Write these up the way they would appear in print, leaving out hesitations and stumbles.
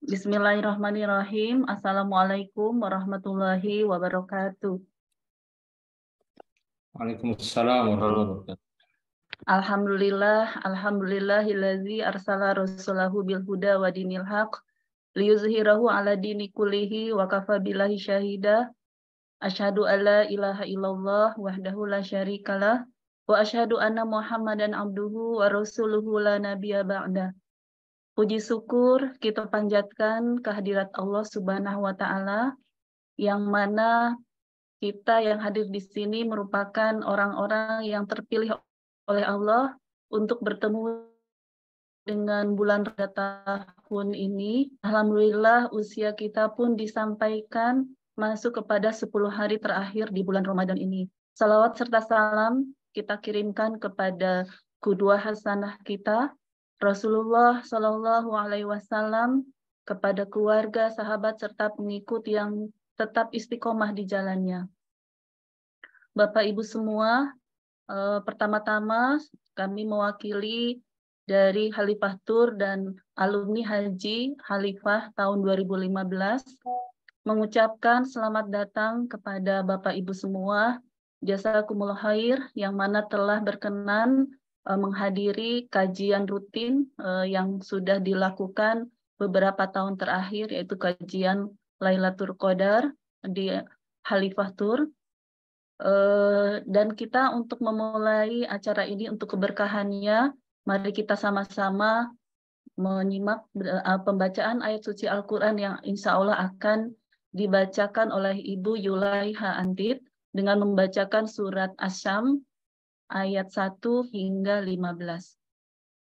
Bismillahirrahmanirrahim. Assalamualaikum warahmatullahi wabarakatuh. Waalaikumsalam warahmatullahi wabarakatuh. Alhamdulillahillazi arsala rasulahu bil huda wa dinil haq liyuzhirahu ala dini kullihi wa kafa billahi syahida. Asyhadu alla ilaha illallah wahdahu la syarikalah wa asyhadu anna Muhammadan abduhu wa rasuluhu la nabiyya ba'da. Puji syukur kita panjatkan kehadirat Allah Subhanahu wa taala, yang mana kita yang hadir di sini merupakan orang-orang yang terpilih oleh Allah untuk bertemu dengan bulan Rajab tahun ini. Alhamdulillah usia kita pun disampaikan masuk kepada 10 hari terakhir di bulan Ramadan ini. Salawat serta salam kita kirimkan kepada qudwah hasanah kita, Rasulullah Shallallahu Alaihi Wasallam, kepada keluarga, sahabat, serta pengikut yang tetap istiqomah di jalannya. Bapak Ibu semua, pertama-tama kami mewakili dari Khalifah Tur dan alumni Haji Khalifah tahun 2015 mengucapkan selamat datang kepada Bapak Ibu semua, jazakumullah khair, yang mana telah berkenan menghadiri kajian rutin yang sudah dilakukan beberapa tahun terakhir, yaitu kajian Lailatul Qadar di Khalifah Tur. Dan kita untuk memulai acara ini untuk keberkahannya, mari kita sama-sama menyimak pembacaan ayat suci Al-Quran yang insya Allah akan dibacakan oleh Ibu Yulaiha Antit dengan membacakan surat Asy-Syams ayat 1 hingga 15.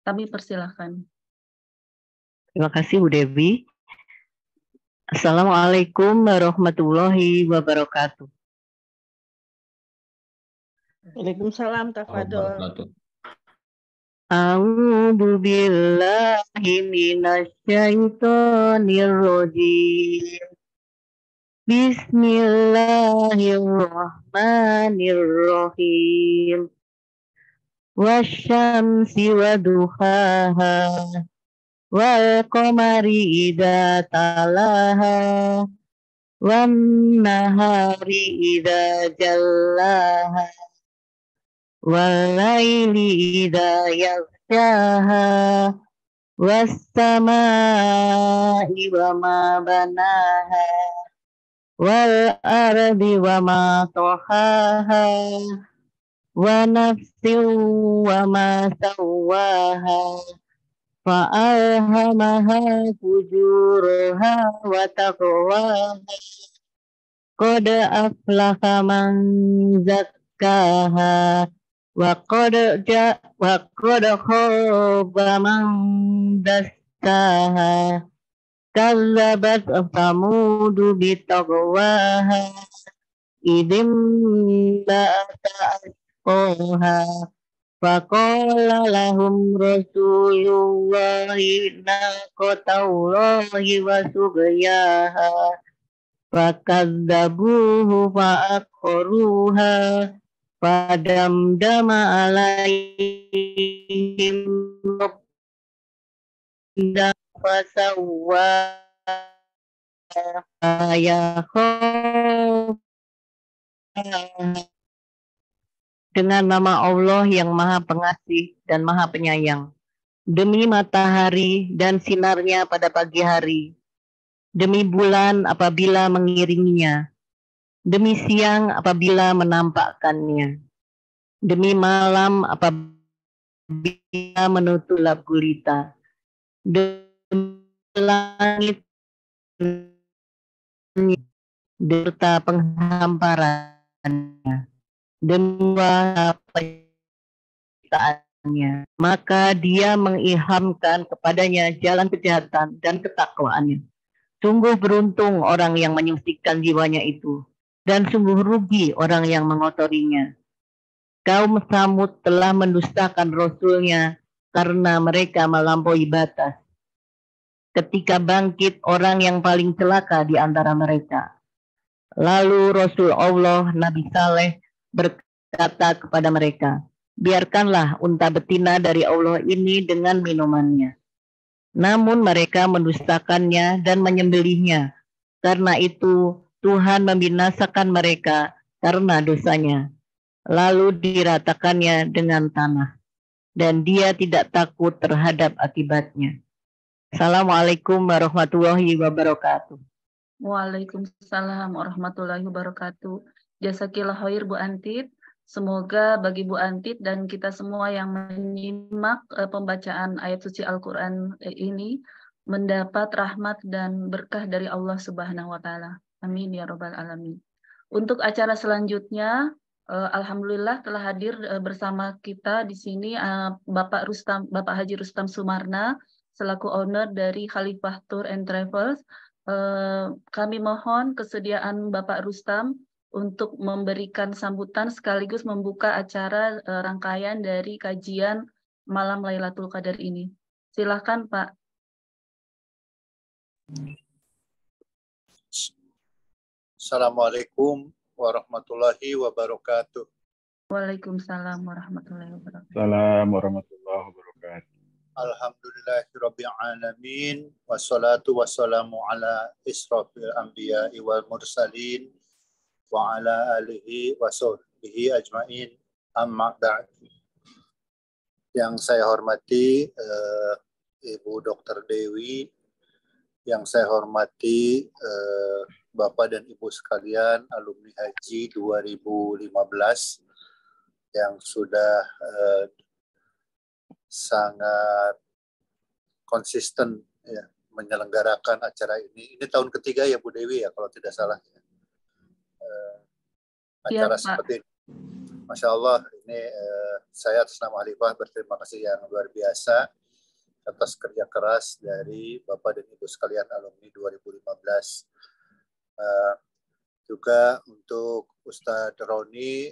Kami persilahkan. Terima kasih Bu Dewi. Assalamualaikum warahmatullahi wabarakatuh. Waalaikumsalam, tafadhol. A'udzu billahi minasyaitonir rajim. Bismillahirrahmanirrahim. Wasyamsi waduhaha wal qamari idza talaha wan nahari idza jallaha wal laili idza yaghshaha was samaa'i wa ma banaha wal ardi wa ma tahaha wa nafsin wa ma sawwaha fa alhamaha fujuraha wa taqwaha qad aflaha man zakkaha wa qad khaba man dassaha kazzabat samudu bitaqwaha idim ba'ata asqaha faqala lahum rasulullahi naqatallahi wa sughyaha fakadzabuhu fa'aqruha fadamdama alaihim rabbihim fasawwa dengan nama Allah yang Maha Pengasih dan Maha Penyayang. Demi matahari dan sinarnya pada pagi hari, demi bulan apabila mengiringinya, demi siang apabila menampakkannya, demi malam apabila menutup gulita, demi langit serta penghamparannya, demi penciptaannya, maka dia mengilhamkan kepadanya jalan kejahatan dan ketakwaannya. Sungguh beruntung orang yang menyucikan jiwanya itu, dan sungguh rugi orang yang mengotorinya. Kaum Samud telah mendustakan Rasulnya karena mereka melampaui batas. Ketika bangkit orang yang paling celaka di antara mereka. Lalu Rasul Allah Nabi Saleh berkata kepada mereka, biarkanlah unta betina dari Allah ini dengan minumannya. namun mereka mendustakannya dan menyembelihnya. Karena itu Tuhan membinasakan mereka karena dosanya, lalu diratakannya dengan tanah, dan dia tidak takut terhadap akibatnya. Assalamualaikum warahmatullahi wabarakatuh. Waalaikumsalam warahmatullahi wabarakatuh. Jazakillah khair Bu Antit. Semoga bagi Bu Antit dan kita semua yang menyimak pembacaan ayat suci Al-Quran ini mendapat rahmat dan berkah dari Allah Subhanahu wa Ta'ala. Amin ya Rabbal Alamin. Untuk acara selanjutnya, alhamdulillah telah hadir bersama kita di sini Bapak Haji Rustam Sumarna selaku owner dari Khalifah Tour and Travels. Kami mohon kesediaan Bapak Rustam untuk memberikan sambutan sekaligus membuka acara rangkaian dari kajian malam Lailatul Qadar ini. Silakan Pak. Assalamualaikum warahmatullahi wabarakatuh. Waalaikumsalam warahmatullahi wabarakatuh. Assalamualaikum warahmatullahi wabarakatuh. Alhamdulillahirabbil alamin wassalatu wassalamu ala israfil anbiya'i wal mursalin wa ala alihi wa sahbihi ajmain, amma ba'd. Yang saya hormati Ibu Dr. Dewi, yang saya hormati Bapak dan Ibu sekalian alumni Haji 2015 yang sudah sangat konsisten ya, menyelenggarakan acara ini. Ini tahun ketiga ya Bu Dewi ya kalau tidak salah. Acara ya, seperti ini. Masya Allah, ini saya atas nama Khalifah berterima kasih yang luar biasa atas kerja keras dari Bapak dan Ibu sekalian alumni 2015. Juga untuk Ustadz Roni,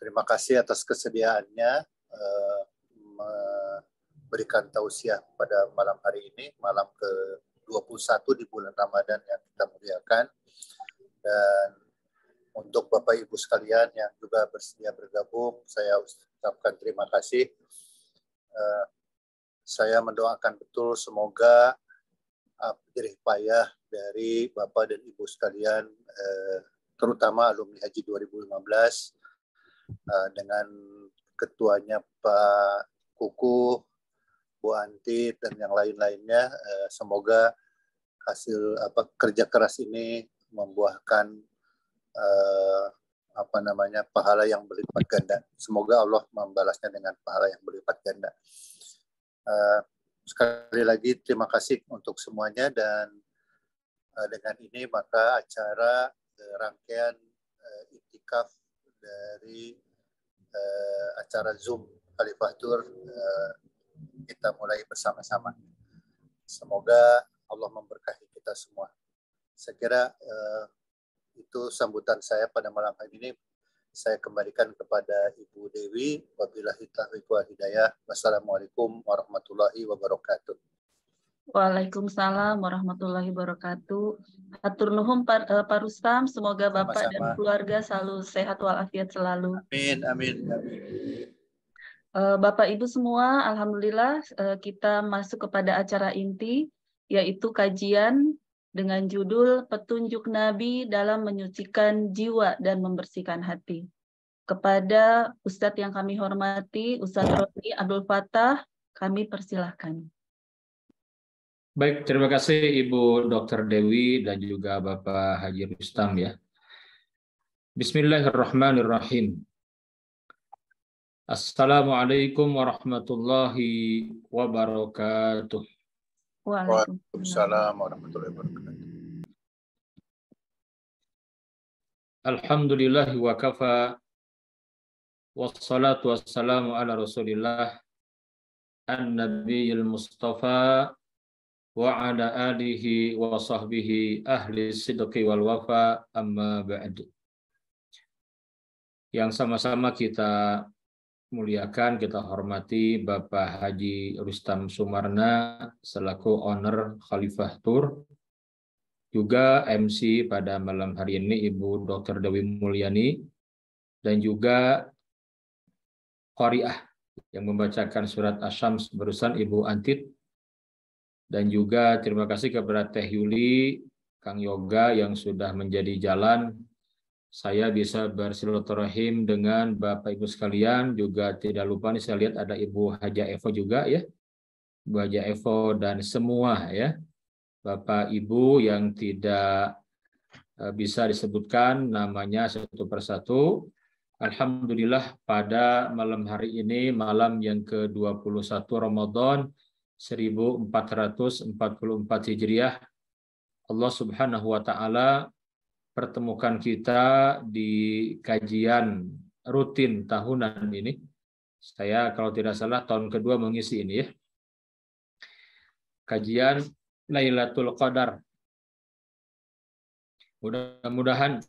terima kasih atas kesediaannya memberikan tausiah pada malam hari ini, malam ke-21 di bulan Ramadan yang kita muliakan. Dan untuk Bapak Ibu sekalian yang juga bersedia bergabung, saya ucapkan terima kasih. Saya mendoakan betul semoga jerih payah dari Bapak dan Ibu sekalian, terutama alumni Haji 2015, dengan ketuanya Pak Kuku, Bu Antit, dan yang lain-lainnya, semoga hasil kerja keras ini membuahkan pahala yang berlipat ganda. Semoga Allah membalasnya dengan pahala yang berlipat ganda. Sekali lagi terima kasih untuk semuanya, dan dengan ini maka acara rangkaian iktikaf dari acara Zoom Khalifah Tour kita mulai bersama-sama. Semoga Allah memberkahi kita semua. Saya kira itu sambutan saya pada malam hari ini. Saya kembalikan kepada Ibu Dewi. Wabillahi taufiq wal hidayah. Wassalamualaikum warahmatullahi wabarakatuh. Waalaikumsalam warahmatullahi wabarakatuh. Hatur nuhun Pak Rustam, semoga Bapak dan keluarga selalu sehat walafiat selalu. Amin, amin, amin. Bapak Ibu semua, alhamdulillah kita masuk kepada acara inti, yaitu kajian dengan judul Petunjuk Nabi dalam Menyucikan Jiwa dan Membersihkan Hati. Kepada Ustadz yang kami hormati, Ustadz Roni Abdul Fattah, kami persilahkan. Baik, terima kasih Ibu Dr. Dewi dan juga Bapak Haji Rustam ya. Bismillahirrahmanirrahim. Assalamualaikum warahmatullahi wabarakatuh. Waalaikumsalam warahmatullahi wabarakatuh. Alhamdulillah wa kafa, wassalatu wassalamu ala rasulillah, an-nabiyil mustafa, wa ala alihi wa sahbihi ahli sidqi wal wafa, amma ba'd. Yang sama-sama kita muliakan, kita hormati Bapak Haji Rustam Sumarna selaku owner Khalifah Tour, juga MC pada malam hari ini Ibu Dr. Dewi Mulyani, dan juga Qari'ah yang membacakan surat Asy-Syams barusan Ibu Antit, Dan juga terima kasih kepada Teh Yuli, Kang Yoga yang sudah menjadi jalan saya bisa bersilaturahim dengan Bapak Ibu sekalian. Juga tidak lupa nih saya lihat ada Ibu Haja Evo juga ya. Ibu Haja Evo dan semua ya. Bapak Ibu yang tidak bisa disebutkan namanya satu persatu. Alhamdulillah pada malam hari ini, malam yang ke-21 Ramadan 1444 Hijriah, Allah Subhanahu wa taala pertemukan kita di kajian rutin tahunan ini. Saya kalau tidak salah tahun kedua mengisi ini ya. Kajian Lailatul Qadar. Mudah-mudahan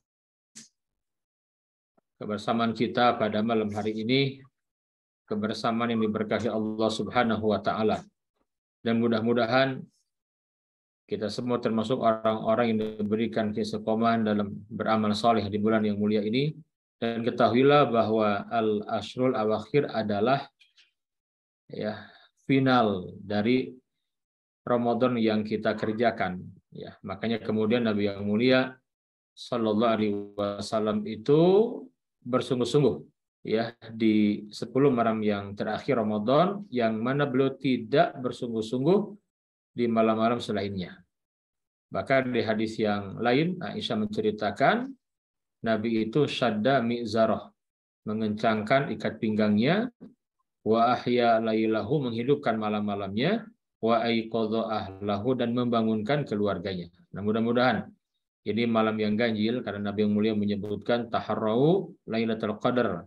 kebersamaan kita pada malam hari ini kebersamaan yang diberkahi Allah Subhanahu wa taala. Dan mudah-mudahan kita semua termasuk orang-orang yang diberikan keistiqomahan dalam beramal saleh di bulan yang mulia ini. Dan ketahuilah bahwa al-ashrul awakhir adalah ya final dari Ramadan yang kita kerjakan. Ya, makanya kemudian Nabi yang mulia Sallallahu Alaihi Wasallam itu bersungguh-sungguh ya di 10 malam yang terakhir Ramadan, yang mana beliau tidak bersungguh-sungguh di malam-malam selainnya. Bahkan di hadis yang lain Aisyah menceritakan Nabi itu syadda mi'zarah, mengencangkan ikat pinggangnya, wa ahya lailahu, menghidupkan malam-malamnya, wa aiqadha ahlahu, dan membangunkan keluarganya. Nah, mudah-mudahan ini malam yang ganjil karena Nabi yang mulia menyebutkan taharrau lailatul qadar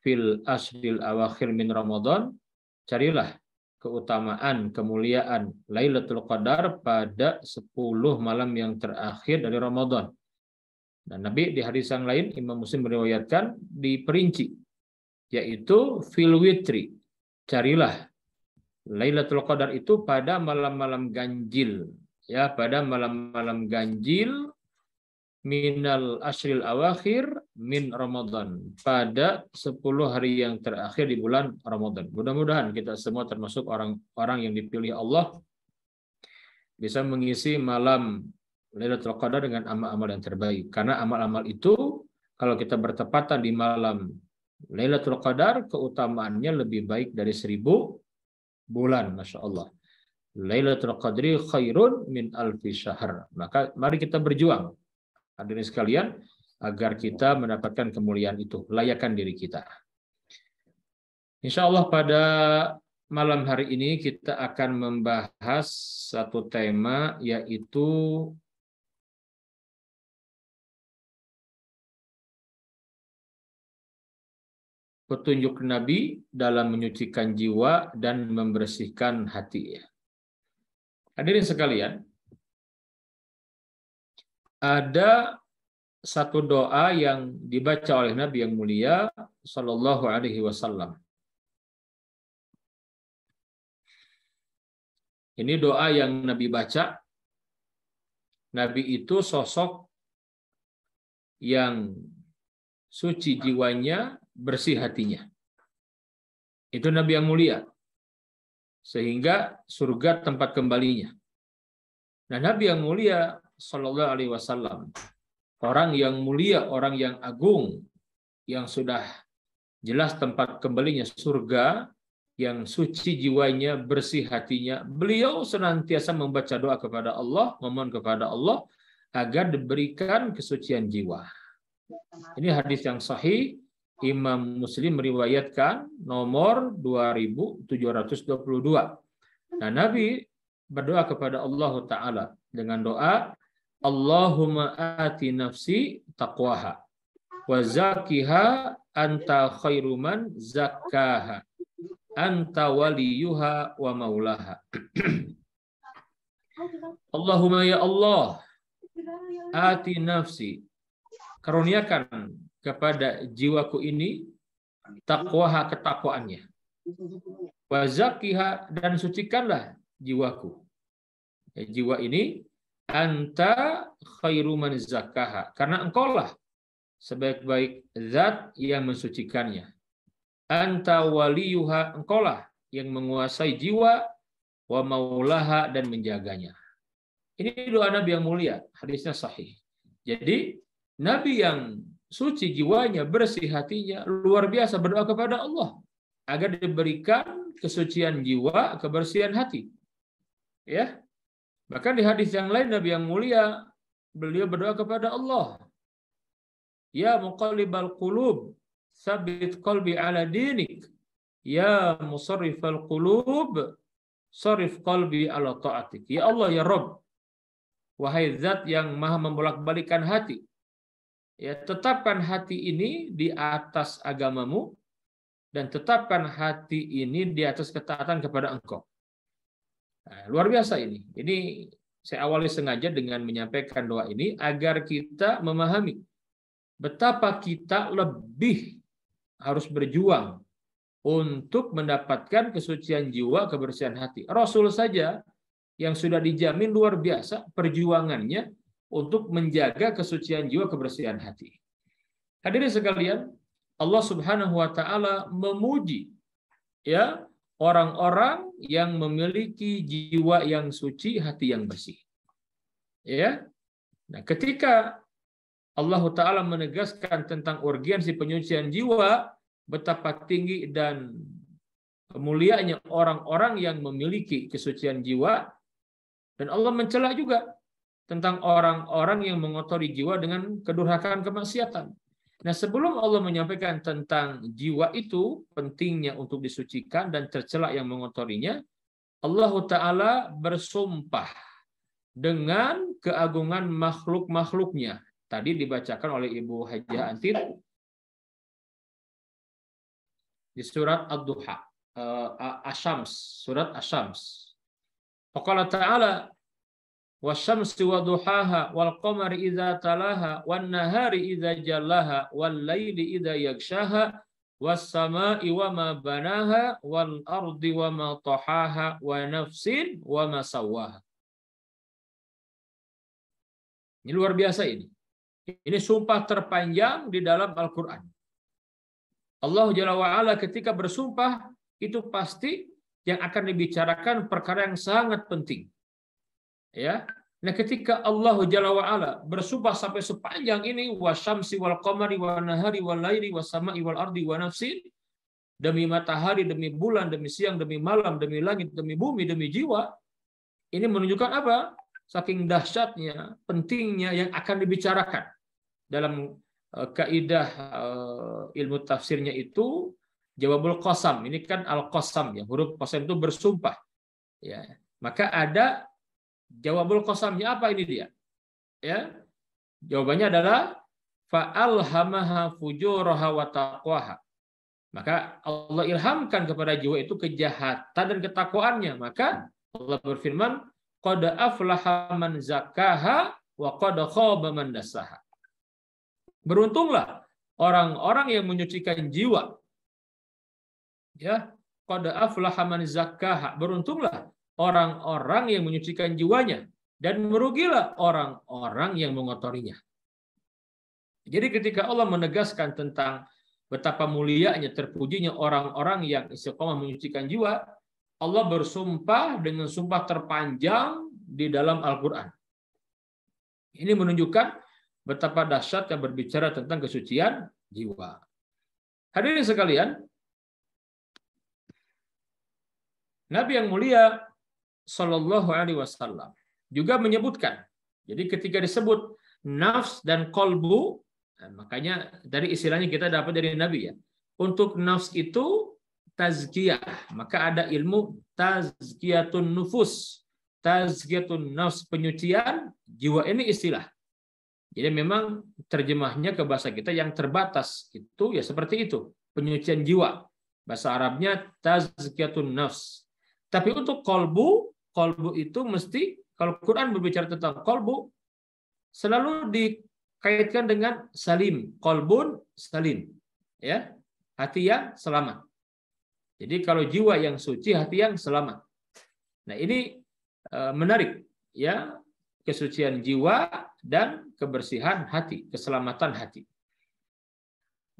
fil ashril awakhir min Ramadan. Carilah keutamaan, kemuliaan Lailatul Qadar pada 10 malam yang terakhir dari Ramadan. Dan Nabi di hadis yang lain, Imam Muslim meriwayatkan diperinci, yaitu fil witri. Carilah Lailatul Qadar itu pada malam-malam ganjil. Ya, pada malam-malam ganjil minal ashril awakhir min Ramadan, pada 10 hari yang terakhir di bulan Ramadan. Mudah-mudahan kita semua termasuk orang-orang yang dipilih Allah bisa mengisi malam Lailatul Qadar dengan amal-amal yang terbaik. Karena amal-amal itu kalau kita bertepatan di malam Lailatul Qadar, keutamaannya lebih baik dari 1000 bulan, Masya Allah. Lailatul Qadri khairun min alfi syahr. Maka mari kita berjuang, hadirin sekalian, agar kita mendapatkan kemuliaan itu. Layakan diri kita. Insya Allah pada malam hari ini kita akan membahas satu tema, yaitu petunjuk Nabi dalam menyucikan jiwa dan membersihkan hati. Hadirin sekalian, ada satu doa yang dibaca oleh Nabi yang mulia Sallallahu Alaihi Wasallam. Ini doa yang Nabi baca. Nabi itu sosok yang suci jiwanya, bersih hatinya. Itu Nabi yang mulia. Sehingga surga tempat kembalinya. Nah, Nabi yang mulia Sallallahu Alaihi Wasallam, orang yang mulia, orang yang agung, yang sudah jelas tempat kembalinya surga, yang suci jiwanya, bersih hatinya. Beliau senantiasa membaca doa kepada Allah, memohon kepada Allah agar diberikan kesucian jiwa. Ini hadis yang sahih, Imam Muslim meriwayatkan nomor 2722. Nah, Nabi berdoa kepada Allah Ta'ala dengan doa, Allahumma ati nafsi taqwaha wa zakiha anta khairu man zakkaha anta waliyuha wa maulaha. Allahumma ya Allah, ati nafsi, karuniakan kepada jiwaku ini taqwaha, ketakwaannya, wa zakiha, dan sucikanlah jiwaku. Jiwa ini anta khairu man zakkaha, karena engkaulah sebaik-baik zat yang mensucikannya. Anta waliyuha, engkaulah yang menguasai jiwa, wa maulaha, dan menjaganya. Ini doa Nabi yang mulia, hadisnya sahih. Jadi Nabi yang suci jiwanya, bersih hatinya, luar biasa berdoa kepada Allah agar diberikan kesucian jiwa, kebersihan hati. Ya. Bahkan di hadis yang lain Nabi yang mulia beliau berdoa kepada Allah, ya muqallibal qulub, tsabbit qalbi ala dinik. Ya musarrifal qulub, sarif qalbi ala ta'atik. Ya Allah, ya Rabb, wahai zat yang maha membolak-balikan hati, ya tetapkan hati ini di atas agamamu, dan tetapkan hati ini di atas ketaatan kepada Engkau. Nah, luar biasa ini. Ini saya awali sengaja dengan menyampaikan doa ini agar kita memahami betapa kita lebih harus berjuang untuk mendapatkan kesucian jiwa, kebersihan hati. Rasul saja yang sudah dijamin luar biasa perjuangannya untuk menjaga kesucian jiwa, kebersihan hati. Hadirin sekalian, Allah Subhanahu wa taala memuji ya orang-orang yang memiliki jiwa yang suci, hati yang bersih. Ya. Nah, ketika Allah taala menegaskan tentang urgensi penyucian jiwa, betapa tinggi dan mulianya orang-orang yang memiliki kesucian jiwa, dan Allah mencela juga tentang orang-orang yang mengotori jiwa dengan kedurhakaan, kemaksiatan. Nah, sebelum Allah menyampaikan tentang jiwa itu pentingnya untuk disucikan dan tercela yang mengotorinya, Allah Ta'ala bersumpah dengan keagungan makhluk-makhluknya. Tadi dibacakan oleh Ibu Hajah Antir di surat Ad-Duha, Asy-Syams, surat Asy-Syams. Faqala ta'ala, wasyamsi waduhaha wal qamari idza talaha wan nahari idza jallaha wal laili idza yaghshaha was samai wa ma banaha wal ardi wa ma tahaha wa nafsin wa ma sawwaha. Ini luar biasa ini. Ini sumpah terpanjang di dalam Al-Qur'an. Allah Jalla wa'ala ketika bersumpah itu pasti yang akan dibicarakan perkara yang sangat penting. Ya. Nah, ketika Allah Jalla wa'ala bersumpah sampai sepanjang ini, wasyamsi wal qamari wan nahari wal laili was sama'i wal ardi wa nafsin, demi matahari, demi bulan, demi siang, demi malam, demi langit, demi bumi, demi jiwa, ini menunjukkan apa? Saking dahsyatnya, pentingnya yang akan dibicarakan. Dalam kaidah ilmu tafsirnya itu jawabul qasam. Ini kan al-qasam ya, huruf qasam itu bersumpah. Ya. Maka ada jawabul qasamnya, apa ini dia? Ya. Jawabannya adalah fa'alhamaha fujuraha wa taqwaha. Maka Allah ilhamkan kepada jiwa itu kejahatan dan ketakwaannya. Maka Allah berfirman, qad aflaha man zakkaha wa qad khaba man dassaha. Beruntunglah orang-orang yang menyucikan jiwa. Ya, qad aflaha man zakkaha. Beruntunglah orang-orang yang menyucikan jiwanya, dan merugilah orang-orang yang mengotorinya. Jadi ketika Allah menegaskan tentang betapa mulianya, terpujinya orang-orang yang istiqomah menyucikan jiwa, Allah bersumpah dengan sumpah terpanjang di dalam Al-Quran. Ini menunjukkan betapa dahsyatnya berbicara tentang kesucian jiwa. Hadirin sekalian, Nabi yang mulia Shallallahu Alaihi Wasallam juga menyebutkan. Jadi ketika disebut nafs dan kolbu, makanya dari istilahnya kita dapat dari Nabi ya. Untuk nafs itu tazkiyah, maka ada ilmu tazkiyatun nufus, tazkiyatun nafs, penyucian jiwa. Ini istilah. Jadi memang terjemahnya ke bahasa kita yang terbatas itu ya seperti itu, penyucian jiwa. Bahasa Arabnya tazkiyatun nafs. Tapi untuk kolbu itu mesti, kalau Quran berbicara tentang kolbu, selalu dikaitkan dengan salim, kolbun salim, ya, hati yang selamat. Jadi kalau jiwa yang suci, hati yang selamat. Nah ini menarik, ya, kesucian jiwa dan kebersihan hati, keselamatan hati.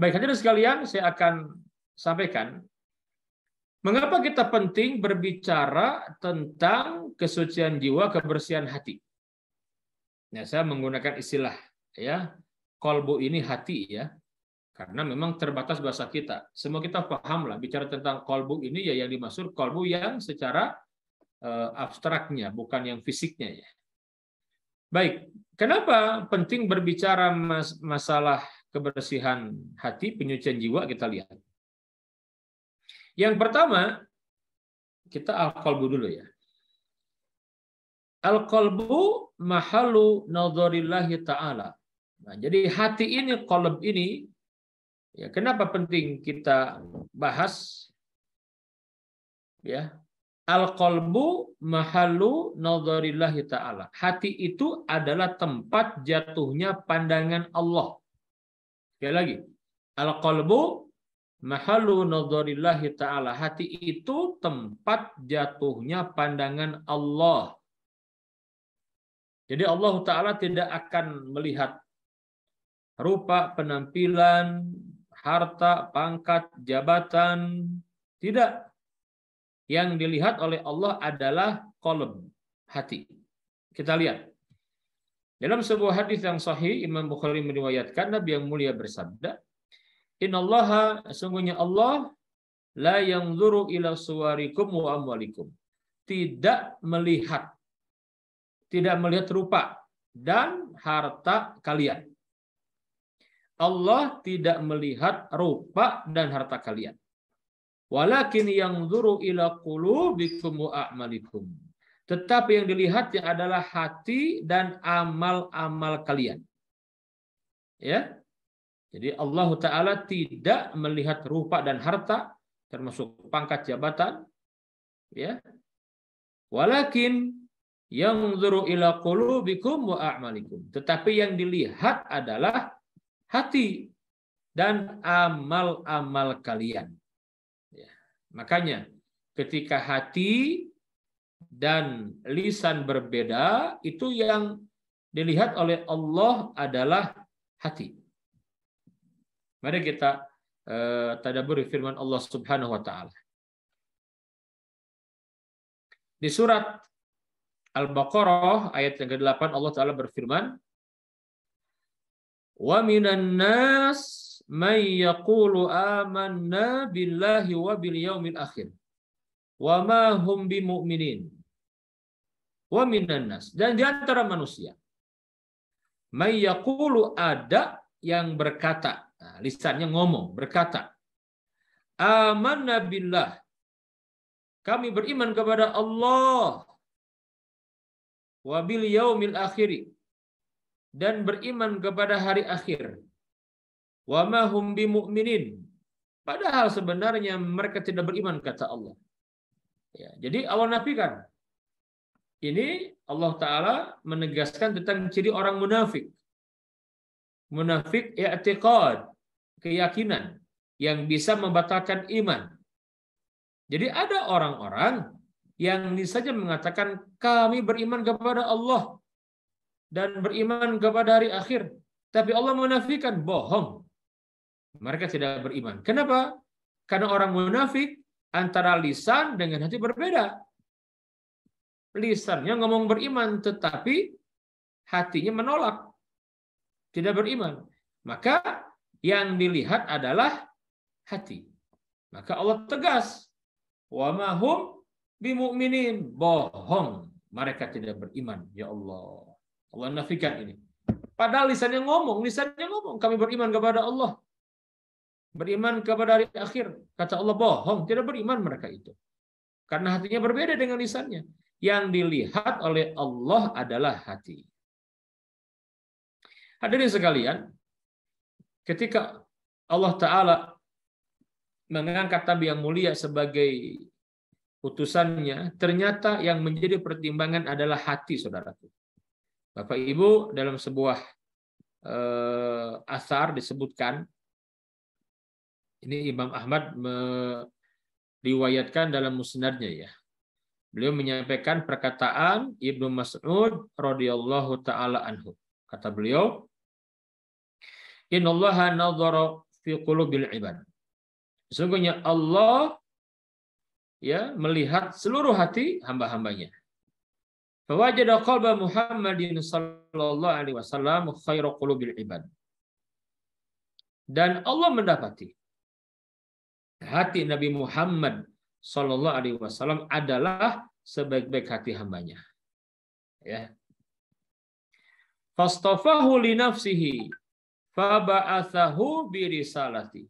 Baik, hadirin sekalian, saya akan sampaikan Mengapa kita penting berbicara tentang kesucian jiwa, kebersihan hati? Ya, saya menggunakan istilah ya, kolbu ini hati ya, karena memang terbatas bahasa kita. Semua kita paham lah bicara tentang kolbu ini ya, yang dimaksud kolbu yang secara abstraknya, bukan yang fisiknya ya. Baik, kenapa penting berbicara masalah kebersihan hati, penyucian jiwa? Kita lihat. Yang pertama, kita al-qalbu dulu ya. Al-qalbu mahalu nadharillahi ta'ala. Nah, jadi hati ini, qalb ini, ya kenapa penting kita bahas? Ya, al-qalbu mahalu nadharillahi ta'ala. Hati itu adalah tempat jatuhnya pandangan Allah. Sekali lagi, al-qalbu mahalu nadharillahi ta'ala. Hati itu tempat jatuhnya pandangan Allah. Jadi Allah Ta'ala tidak akan melihat rupa, penampilan, harta, pangkat, jabatan. Tidak. Yang dilihat oleh Allah adalah qalb, hati. Kita lihat. Dalam sebuah hadis yang sahih, Imam Bukhari meriwayatkan, Nabi yang mulia bersabda, Innallaha, sesungguhnya Allah, la yanzuru ila suwarikum wa amwalikum. Tidak melihat rupa dan harta kalian. Allah tidak melihat rupa dan harta kalian. Walakin yanzuru ila qulubikum wa a'malikum. Tetapi yang dilihatnya adalah hati dan amal-amal kalian. Ya. Jadi Allah Ta'ala tidak melihat rupa dan harta, termasuk pangkat jabatan. Ya. Walakin yanzuru ila qulubikum wa a'malikum. Tetapi yang dilihat adalah hati dan amal-amal kalian. Ya. Makanya ketika hati dan lisan berbeda, itu yang dilihat oleh Allah adalah hati. Mari kita tadabbur firman Allah Subhanahu wa taala. Di surat Al-Baqarah ayat yang ke-8 Allah Taala berfirman, "Wa minan nas may yaqulu amanna billahi wa bil yaumil akhir wa ma hum bimu'minin." Wa minan nas, dan di antara manusia, may yaqulu, ada yang berkata, nah, lisannya ngomong, berkata, amanna billah, kami beriman kepada Allah, wa bil yaumil akhir, dan beriman kepada hari akhir, wa ma hum bimu'minin, padahal sebenarnya mereka tidak beriman, kata Allah. Ya, jadi Allah nafikan. Ini Allah Ta'ala menegaskan tentang ciri orang munafik. Munafik i'tiqad, keyakinan yang bisa membatalkan iman. Jadi ada orang-orang yang saja mengatakan kami beriman kepada Allah dan beriman kepada hari akhir, tapi Allah menafikan, bohong. Mereka tidak beriman. Kenapa? Karena orang munafik antara lisan dengan hati berbeda. Lisannya ngomong beriman, tetapi hatinya menolak, tidak beriman. Maka yang dilihat adalah hati. Maka Allah tegas, wa ma hum bimu'minin, bohong, mereka tidak beriman. Ya Allah, Allah nafikan ini. Padahal lisannya ngomong, kami beriman kepada Allah, beriman kepada hari akhir. Kata Allah, bohong, tidak beriman mereka itu. Karena hatinya berbeda dengan lisannya. Yang dilihat oleh Allah adalah hati. Hadirin sekalian, ketika Allah Ta'ala mengangkat Nabi yang mulia sebagai utusannya, ternyata yang menjadi pertimbangan adalah hati, saudaraku. Bapak Ibu, dalam sebuah asar disebutkan, ini Imam Ahmad meriwayatkan dalam musnadnya ya. Beliau menyampaikan perkataan Ibnu Mas'ud radhiyallahu taala anhu. Kata beliau, "Innallaha nadhara fi qulubil ibad." Sesungguhnya Allah ya melihat seluruh hati hamba-hambanya. Fawajada qalba Muhammadin sallallahu alaihi wasallam khairu qulubil ibad. Dan Allah mendapati hati Nabi Muhammad sallallahu alaihi wasallam adalah sebaik-baik hati hambanya. Ya. Fastafahu li nafsihi faba'athahu bi risalati.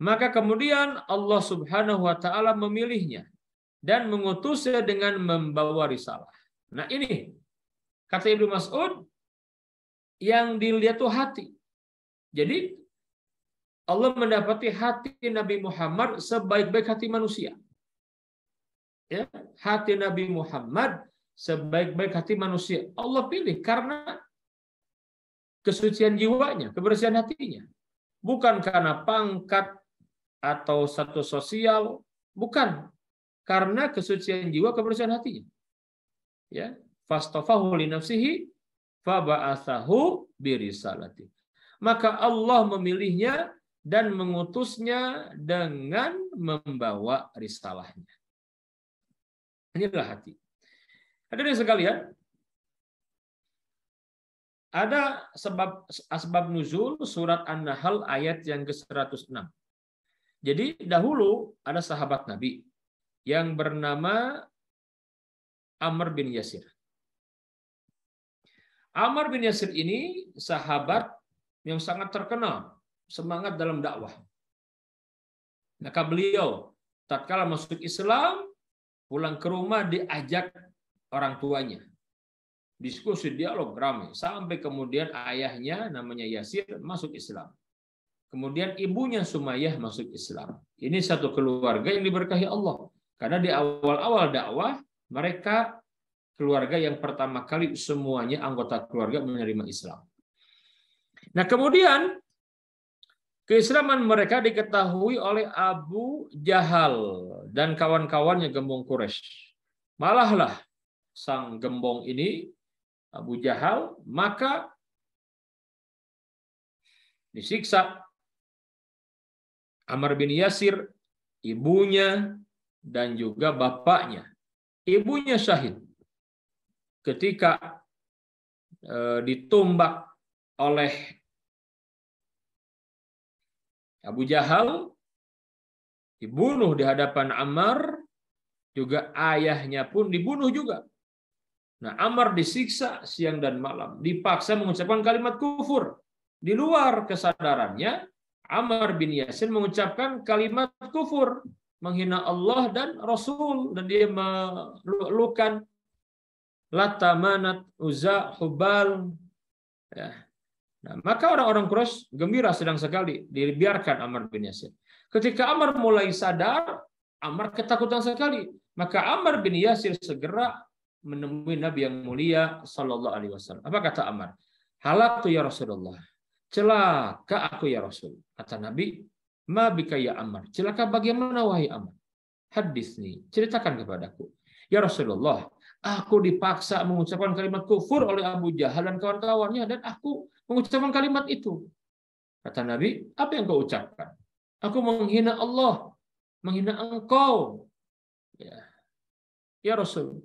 Maka kemudian Allah Subhanahu wa taala memilihnya dan mengutusnya dengan membawa risalah. Nah, ini kata Ibnu Mas'ud, yang dilihat itu hati. Jadi Allah mendapati hati Nabi Muhammad sebaik-baik hati manusia. Ya, hati Nabi Muhammad sebaik-baik hati manusia. Allah pilih karena kesucian jiwanya, kebersihan hatinya. Bukan karena pangkat atau status sosial, bukan. Karena kesucian jiwa, kebersihan hatinya. Ya, fastafahu li nafsihi faba'athahu birisalati. Maka Allah memilihnya dan mengutusnya dengan membawa risalahnya. Inilah hati. Hadirin sekalian, ada asbab nuzul surat An-Nahl ayat yang ke-106. Jadi dahulu ada sahabat Nabi yang bernama Amr bin Yasir. Amr bin Yasir ini sahabat yang sangat terkenal, semangat dalam dakwah. Maka beliau tatkala masuk Islam, pulang ke rumah diajak orang tuanya. Diskusi, dialog ramai sampai kemudian ayahnya namanya Yasir masuk Islam. Kemudian ibunya Sumayyah masuk Islam. Ini satu keluarga yang diberkahi Allah. Karena di awal-awal dakwah mereka keluarga yang pertama kali semuanya anggota keluarga menerima Islam. Nah, kemudian keislaman mereka diketahui oleh Abu Jahal dan kawan-kawannya gembong Quraisy. Malahlah sang gembong ini Abu Jahal maka disiksa Amr bin Yasir, ibunya dan juga bapaknya. Ibunya syahid ketika ditumbak oleh Abu Jahal, dibunuh di hadapan Ammar, juga ayahnya pun dibunuh juga. Nah, Ammar disiksa siang dan malam, dipaksa mengucapkan kalimat kufur. Di luar kesadarannya, Ammar bin Yasir mengucapkan kalimat kufur, menghina Allah dan Rasul, dan dia melulukan Lata, Manat, Uzza, Hubal. Ya. Nah, maka orang-orang Quraisy gembira sedang sekali dibiarkan Ammar bin Yasir. Ketika Ammar mulai sadar, Ammar ketakutan sekali. Maka Ammar bin Yasir segera menemui Nabi yang mulia sallallahu alaihi wasallam. Apa kata Ammar? Halaktu ya Rasulullah. Celaka aku ya Rasul. Kata Nabi, ma bika ya Ammar. Celaka bagaimana wahai Ammar? Hadisni, ceritakan kepadaku. Ya Rasulullah, aku dipaksa mengucapkan kalimat kufur oleh Abu Jahal dan kawan-kawannya, dan aku mengucapkan kalimat itu. Kata Nabi, apa yang kau ucapkan? Aku menghina Allah, menghina engkau. Ya Rasul,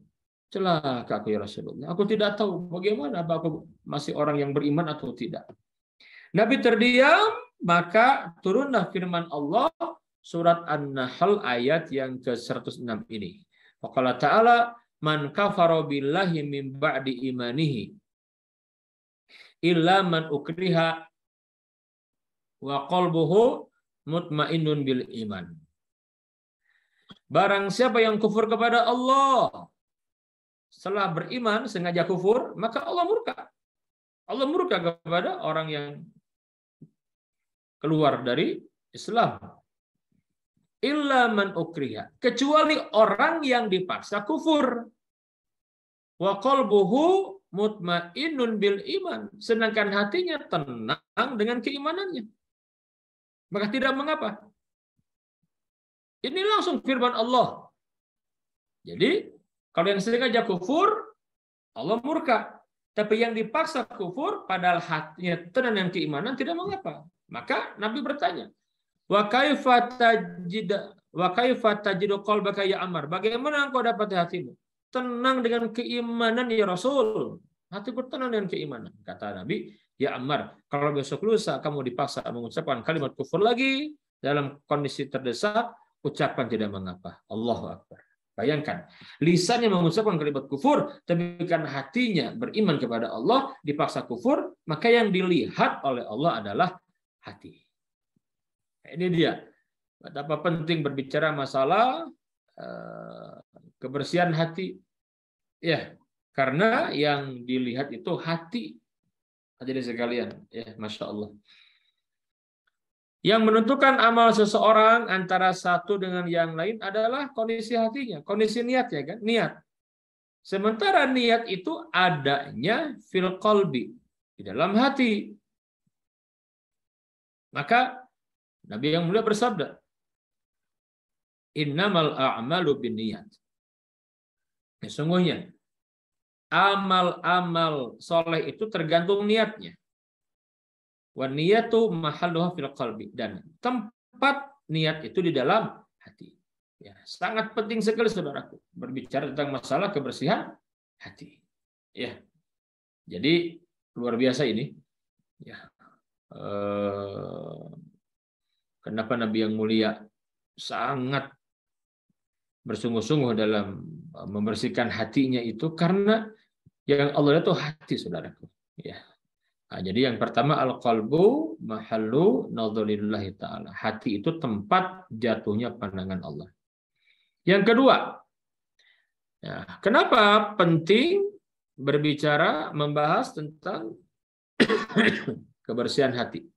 celaka aku ya Rasulullah. Aku tidak tahu bagaimana, apa aku masih orang yang beriman atau tidak. Nabi terdiam, maka turunlah firman Allah surat An-Nahl ayat yang ke-106 ini. Faqala ta'ala, man kafara billahi min ba'di imanihi illa man ukriha wa qalbuhu mutmainnun bil iman. Barang siapa yang kufur kepada Allah setelah beriman sengaja kufur, maka Allah murka. Allah murka kepada orang yang keluar dari Islam. Illa man ukriha, kecuali orang yang dipaksa kufur. Wa qalbuhu mutmainnun bil iman, sedangkan hatinya tenang dengan keimanannya. Maka tidak mengapa. Ini langsung firman Allah. Jadi, kalau yang sengaja kufur, Allah murka. Tapi yang dipaksa kufur, padahal hatinya tenang dengan keimanan, tidak mengapa. Maka Nabi bertanya, wa kaifa Wa kaifa tajidu qalbaka ya Ammar? Bagaimana engkau dapat hatimu? Tenang dengan keimanan ya Rasul. Hatiku tenang dengan keimanan. Kata Nabi, ya Ammar, kalau besok lusa kamu dipaksa mengucapkan kalimat kufur lagi dalam kondisi terdesak, ucapkan tidak mengapa. Allahu Akbar. Bayangkan, lisannya mengucapkan kalimat kufur, tapi karena hatinya beriman kepada Allah, dipaksa kufur, maka yang dilihat oleh Allah adalah hati. Ini dia. Betapa penting berbicara masalah kebersihan hati. Ya, karena yang dilihat itu hati. Hadirin sekalian, ya, Masya Allah. Yang menentukan amal seseorang antara satu dengan yang lain adalah kondisi hatinya, kondisi niatnya kan, niat. Sementara niat itu adanya fil qalbi, di dalam hati. Maka Nabi yang mulia bersabda, innamal a'malu binniyat. Sesungguhnya amal-amal soleh itu tergantung niatnya. Wa niyatu mahalluha fil qalbi, dan tempat niat itu di dalam hati. Ya, sangat penting sekali saudaraku berbicara tentang masalah kebersihan hati. Ya. Jadi luar biasa ini. Ya. Kenapa Nabi yang mulia sangat bersungguh-sungguh dalam membersihkan hatinya itu karena yang Allah itu hati saudaraku. Ya. Nah, jadi yang pertama al-qalbu mahallu nadharillahi ta'ala. Hati itu tempat jatuhnya pandangan Allah. Yang kedua, ya, kenapa penting berbicara, membahas tentang kebersihan hati?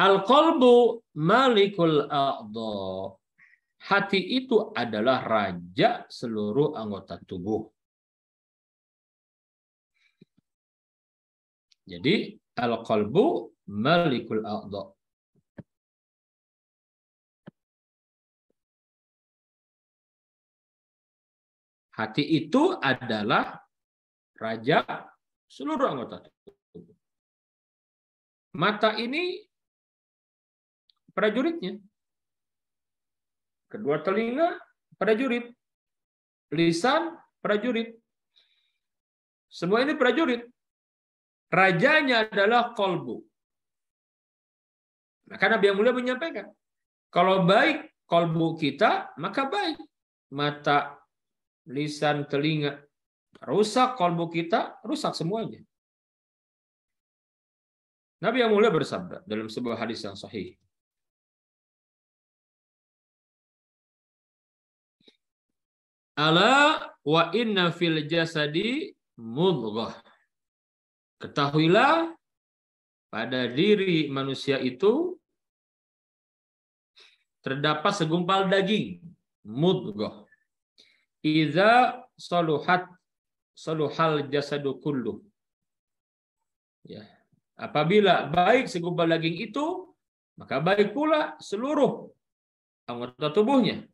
Al-qalbu malikul a'dha. Hati itu adalah raja seluruh anggota tubuh. Jadi al-qalbu malikul a'dha. Hati itu adalah raja seluruh anggota tubuh. Mata ini prajuritnya. Kedua telinga prajurit. Lisan prajurit. Semua ini prajurit. Rajanya adalah qalbu. Maka Nabi yang mulia menyampaikan, kalau baik qalbu kita, maka baik mata, lisan, telinga. Rusak qalbu kita, rusak semuanya. Nabi yang mulia bersabda dalam sebuah hadis yang sahih, ala wa inna fil jasadi mudghah. Ketahuilah pada diri manusia itu terdapat segumpal daging, mudghah. Idza saluhat saluhal jasadu kullu. Ya. Apabila baik segumpal daging itu, maka baik pula seluruh anggota tubuhnya.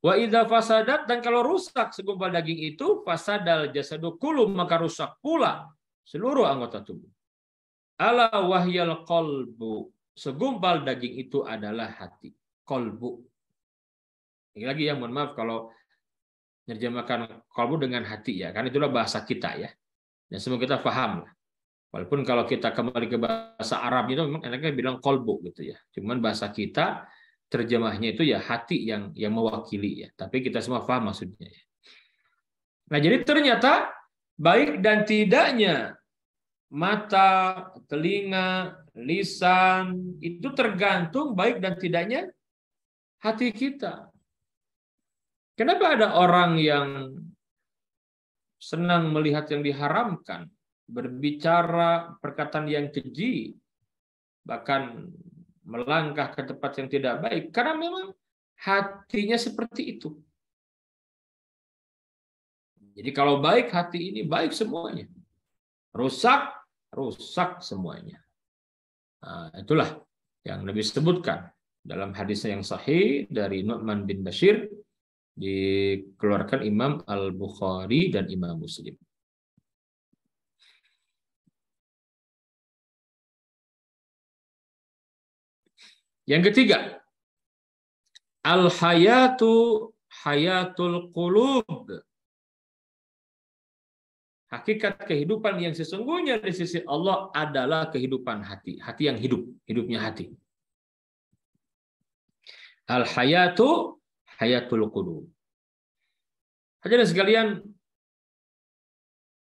Wa idza fasadat, dan kalau rusak segumpal daging itu, fasadal jasadu kullu, maka rusak pula seluruh anggota tubuh. Ala wahyal qalbu, segumpal daging itu adalah hati, qalbu. Ini lagi ya, mohon maaf kalau menerjemahkan qalbu dengan hati ya, karena itulah bahasa kita ya. Dan semua kita paham lah. Walaupun kalau kita kembali ke bahasa Arab itu memang enaknya bilang qalbu gitu ya. Cuman bahasa kita terjemahnya itu ya hati yang mewakili ya. Tapi kita semua paham maksudnya ya. Nah, jadi ternyata baik dan tidaknya mata, telinga, lisan itu tergantung baik dan tidaknya hati kita. Kenapa ada orang yang senang melihat yang diharamkan, berbicara perkataan yang keji, bahkan melangkah ke tempat yang tidak baik, karena memang hatinya seperti itu. Jadi kalau baik hati ini baik semuanya, rusak semuanya. Nah, itulah yang Nabi sebutkan dalam hadis yang sahih dari Nu'man bin Bashir, dikeluarkan Imam Al-Bukhari dan Imam Muslim. Yang ketiga, al-hayatu hayatul qulub. Hakikat kehidupan yang sesungguhnya di sisi Allah adalah kehidupan hati. Hati yang hidup, hidupnya hati. Al-hayatu hayatul qulub. Hadirin sekalian,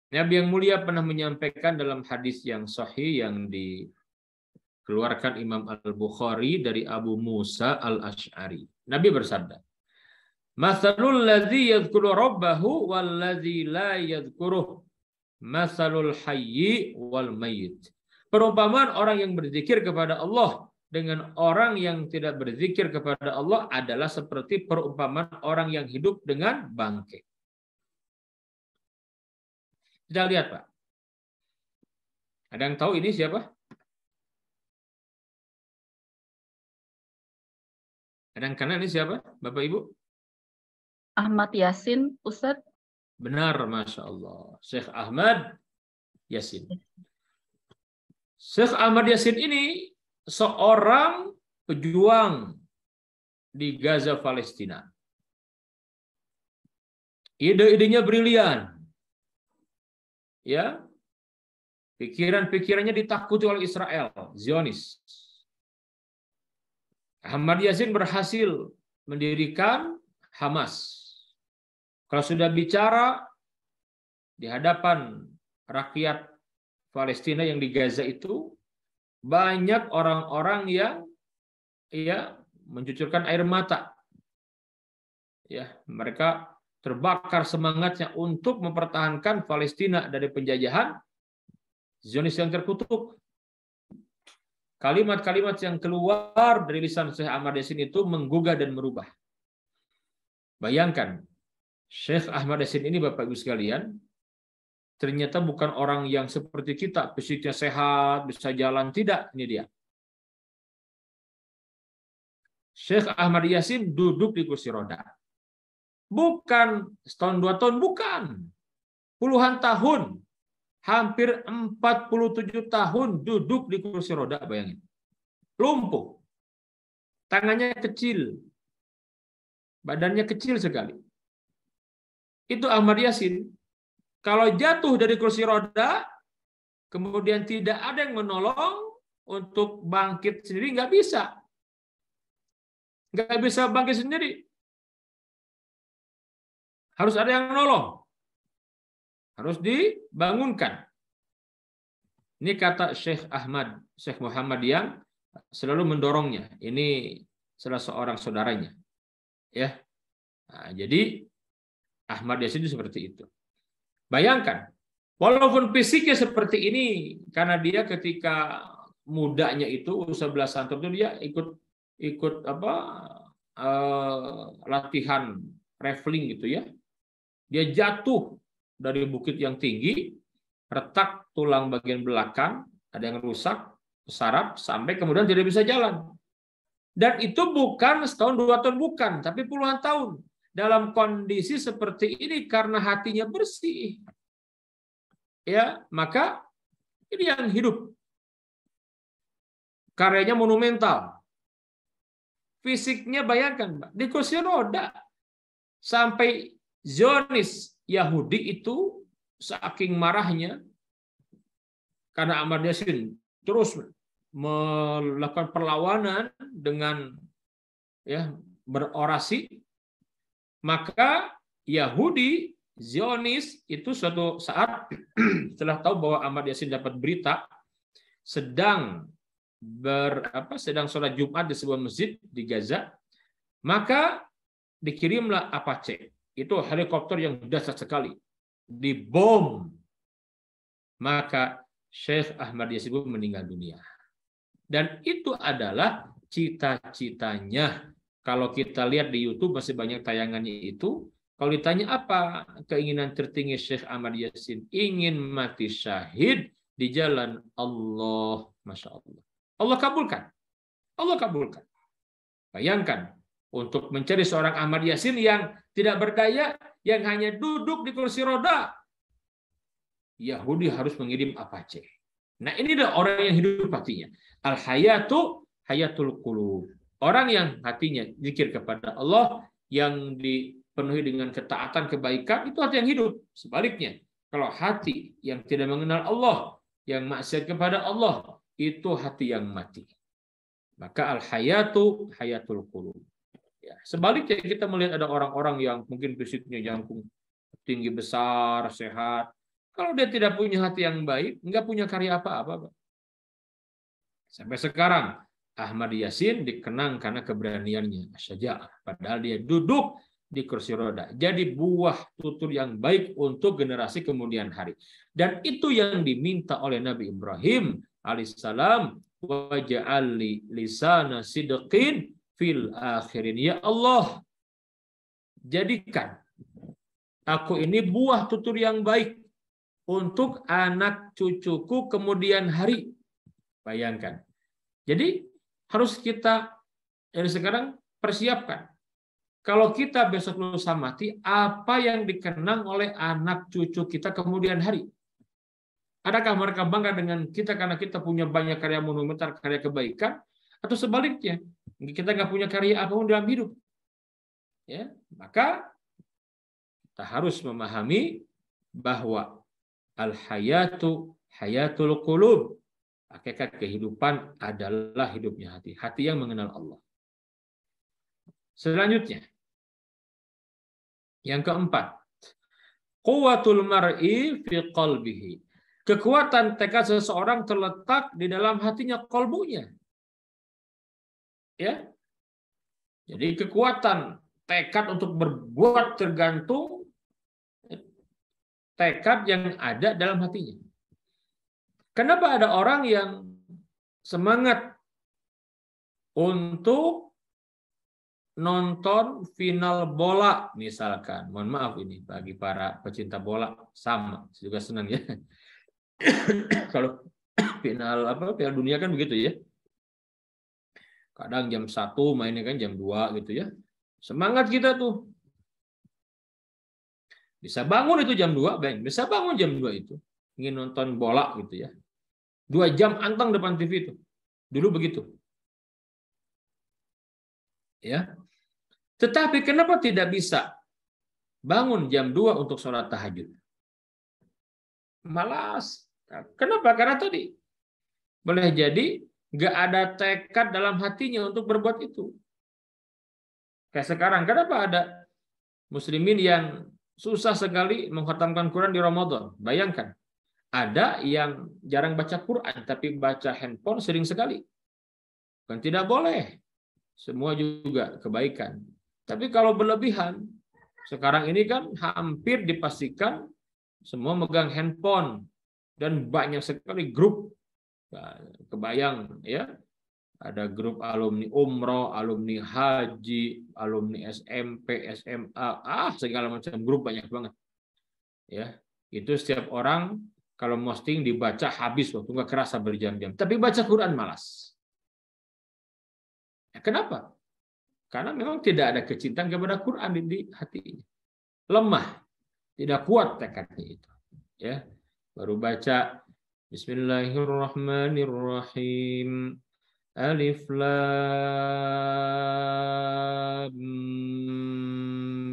Nabi yang mulia pernah menyampaikan dalam hadis yang sahih yang dikeluarkan Imam Al-Bukhari dari Abu Musa Al-Asy'ari. Nabi bersabda, "Matsalul ladzi yadhkuru rabbahu wal ladzi la yadhkuruh, matsalul hayyi wal mayyit." Perumpamaan orang yang berzikir kepada Allah dengan orang yang tidak berzikir kepada Allah adalah seperti perumpamaan orang yang hidup dengan bangkai. Kita lihat, Pak. Ada yang tahu ini siapa? Ada yang kanan ini siapa? Bapak Ibu? Ahmad Yasin, Ustadz. Benar, Masya Allah. Syekh Ahmad Yasin. Syekh Ahmad Yasin ini seorang pejuang di Gaza, Palestina. Ide-idenya brilian. Ya, pikiran-pikirannya ditakuti oleh Israel, Zionis. Ahmad Yasin berhasil mendirikan Hamas. Kalau sudah bicara di hadapan rakyat Palestina yang di Gaza itu, banyak orang-orang yang mencucurkan air mata. Ya, mereka terbakar semangatnya untuk mempertahankan Palestina dari penjajahan Zionis yang terkutuk. Kalimat-kalimat yang keluar dari lisan Syekh Ahmad Yasin itu menggugah dan merubah. Bayangkan, Syekh Ahmad Yasin ini, Bapak Ibu sekalian, ternyata bukan orang yang seperti kita, fisiknya sehat, bisa jalan. Tidak, ini dia. Syekh Ahmad Yasin duduk di kursi roda. Bukan setahun, 2 tahun, bukan. Puluhan tahun. Hampir 47 tahun duduk di kursi roda, bayangin. Lumpuh. Tangannya kecil. Badannya kecil sekali. Itu Ahmad Yasin. Kalau jatuh dari kursi roda, kemudian tidak ada yang menolong untuk bangkit sendiri, nggak bisa. Nggak bisa bangkit sendiri. Harus ada yang menolong. Harus dibangunkan. Ini kata Syekh Ahmad, Syekh Muhammad yang selalu mendorongnya. Ini salah seorang saudaranya. Ya. Nah, jadi Ahmad Yasin itu seperti itu. Bayangkan, walaupun fisiknya seperti ini, karena dia ketika mudanya itu usia belasan tahun itu dia ikut latihan traveling gitu ya. Dia jatuh dari bukit yang tinggi, retak tulang bagian belakang, ada yang rusak, saraf, sampai kemudian tidak bisa jalan. Dan itu bukan setahun, 2 tahun, bukan, tapi puluhan tahun. Dalam kondisi seperti ini karena hatinya bersih. Ya, maka ini yang hidup. Karyanya monumental. Fisiknya bayangkan, Pak, di kursi roda. Sampai Zionis Yahudi itu saking marahnya karena Ahmad Yasin terus melakukan perlawanan dengan berorasi, maka Yahudi Zionis itu suatu saat setelah tahu bahwa Ahmad Yasin dapat berita sedang sholat Jumat di sebuah masjid di Gaza, maka dikirimlah Apache. Itu helikopter yang dahsyat sekali. Dibom. Maka Syekh Ahmad Yasin meninggal dunia. Dan itu adalah cita-citanya. Kalau kita lihat di YouTube masih banyak tayangannya itu. Kalau ditanya apa keinginan tertinggi Syekh Ahmad Yasin? Ingin mati syahid di jalan Allah. Masya Allah. Allah kabulkan. Allah kabulkan. Bayangkan. Untuk mencari seorang Ahmad Yasin yang tidak berdaya, yang hanya duduk di kursi roda. Yahudi harus mengirim Apache. Nah, ini adalah orang yang hidup hatinya. Al-hayatu hayatul qulub. Orang yang hatinya zikir kepada Allah, yang dipenuhi dengan ketaatan kebaikan, itu hati yang hidup. Sebaliknya, kalau hati yang tidak mengenal Allah, yang maksiat kepada Allah, itu hati yang mati. Maka al-hayatu hayatul qulub. Ya, sebaliknya kita melihat ada orang-orang yang mungkin fisiknya jangkung tinggi besar, sehat. Kalau dia tidak punya hati yang baik, nggak punya karya apa-apa. Sampai sekarang Ahmad Yasin dikenang karena keberaniannya, syaja'ah. Padahal dia duduk di kursi roda. Jadi buah tutur yang baik untuk generasi kemudian hari. Dan itu yang diminta oleh Nabi Ibrahim alaihissalam, waj'alli lisana sidqin fil akhirin. Ya Allah, jadikan aku ini buah tutur yang baik untuk anak cucuku kemudian hari. Bayangkan. Jadi harus kita dari sekarang persiapkan. Kalau kita besok lusa mati, apa yang dikenang oleh anak cucu kita kemudian hari? Adakah mereka bangga dengan kita karena kita punya banyak karya monumental, karya kebaikan? Atau sebaliknya, kita nggak punya karya apapun dalam hidup? Ya, maka kita harus memahami bahwa al-hayatu hayatul qulub. Hakikat kehidupan adalah hidupnya hati. Hati yang mengenal Allah. Selanjutnya, yang keempat, quwwatul mar'i fi qalbihi. Kekuatan tekad seseorang terletak di dalam hatinya, qalbunya. Ya. Jadi kekuatan tekad untuk berbuat tergantung tekad yang ada dalam hatinya. Kenapa ada orang yang semangat untuk nonton final bola misalkan? Mohon maaf ini bagi para pecinta bola, sama juga senang ya. Kalau final Piala Dunia kan begitu ya. Kadang jam 1 mainnya kan jam 2 gitu ya. Semangat kita tuh. Bisa bangun itu jam 2, Bang. Bisa bangun jam 2 itu. Ingin nonton bola gitu ya. 2 jam anteng depan TV itu. Dulu begitu. Ya. Tetapi kenapa tidak bisa bangun jam 2 untuk sholat tahajud? Malas. Kenapa? Karena tadi boleh jadi nggak ada tekad dalam hatinya untuk berbuat itu. Kayak sekarang, kenapa ada muslimin yang susah sekali mengkhatamkan Quran di Ramadan? Bayangkan. Ada yang jarang baca Quran, tapi baca handphone sering sekali. Kan tidak boleh. Semua juga kebaikan. Tapi kalau berlebihan, sekarang ini kan hampir dipastikan semua megang handphone. Dan banyak sekali grup. Kebayang ya. Ada grup alumni umroh, alumni haji, alumni SMP, SMA, segala macam grup banyak banget. Ya, itu setiap orang kalau posting dibaca habis waktu, nggak kerasa berjam-jam. Tapi baca Quran malas. Ya, kenapa? Karena memang tidak ada kecintaan kepada Quran di hatinya. Lemah, tidak kuat tekadnya itu. Ya, baru baca Bismillahirrahmanirrahim. Alif lam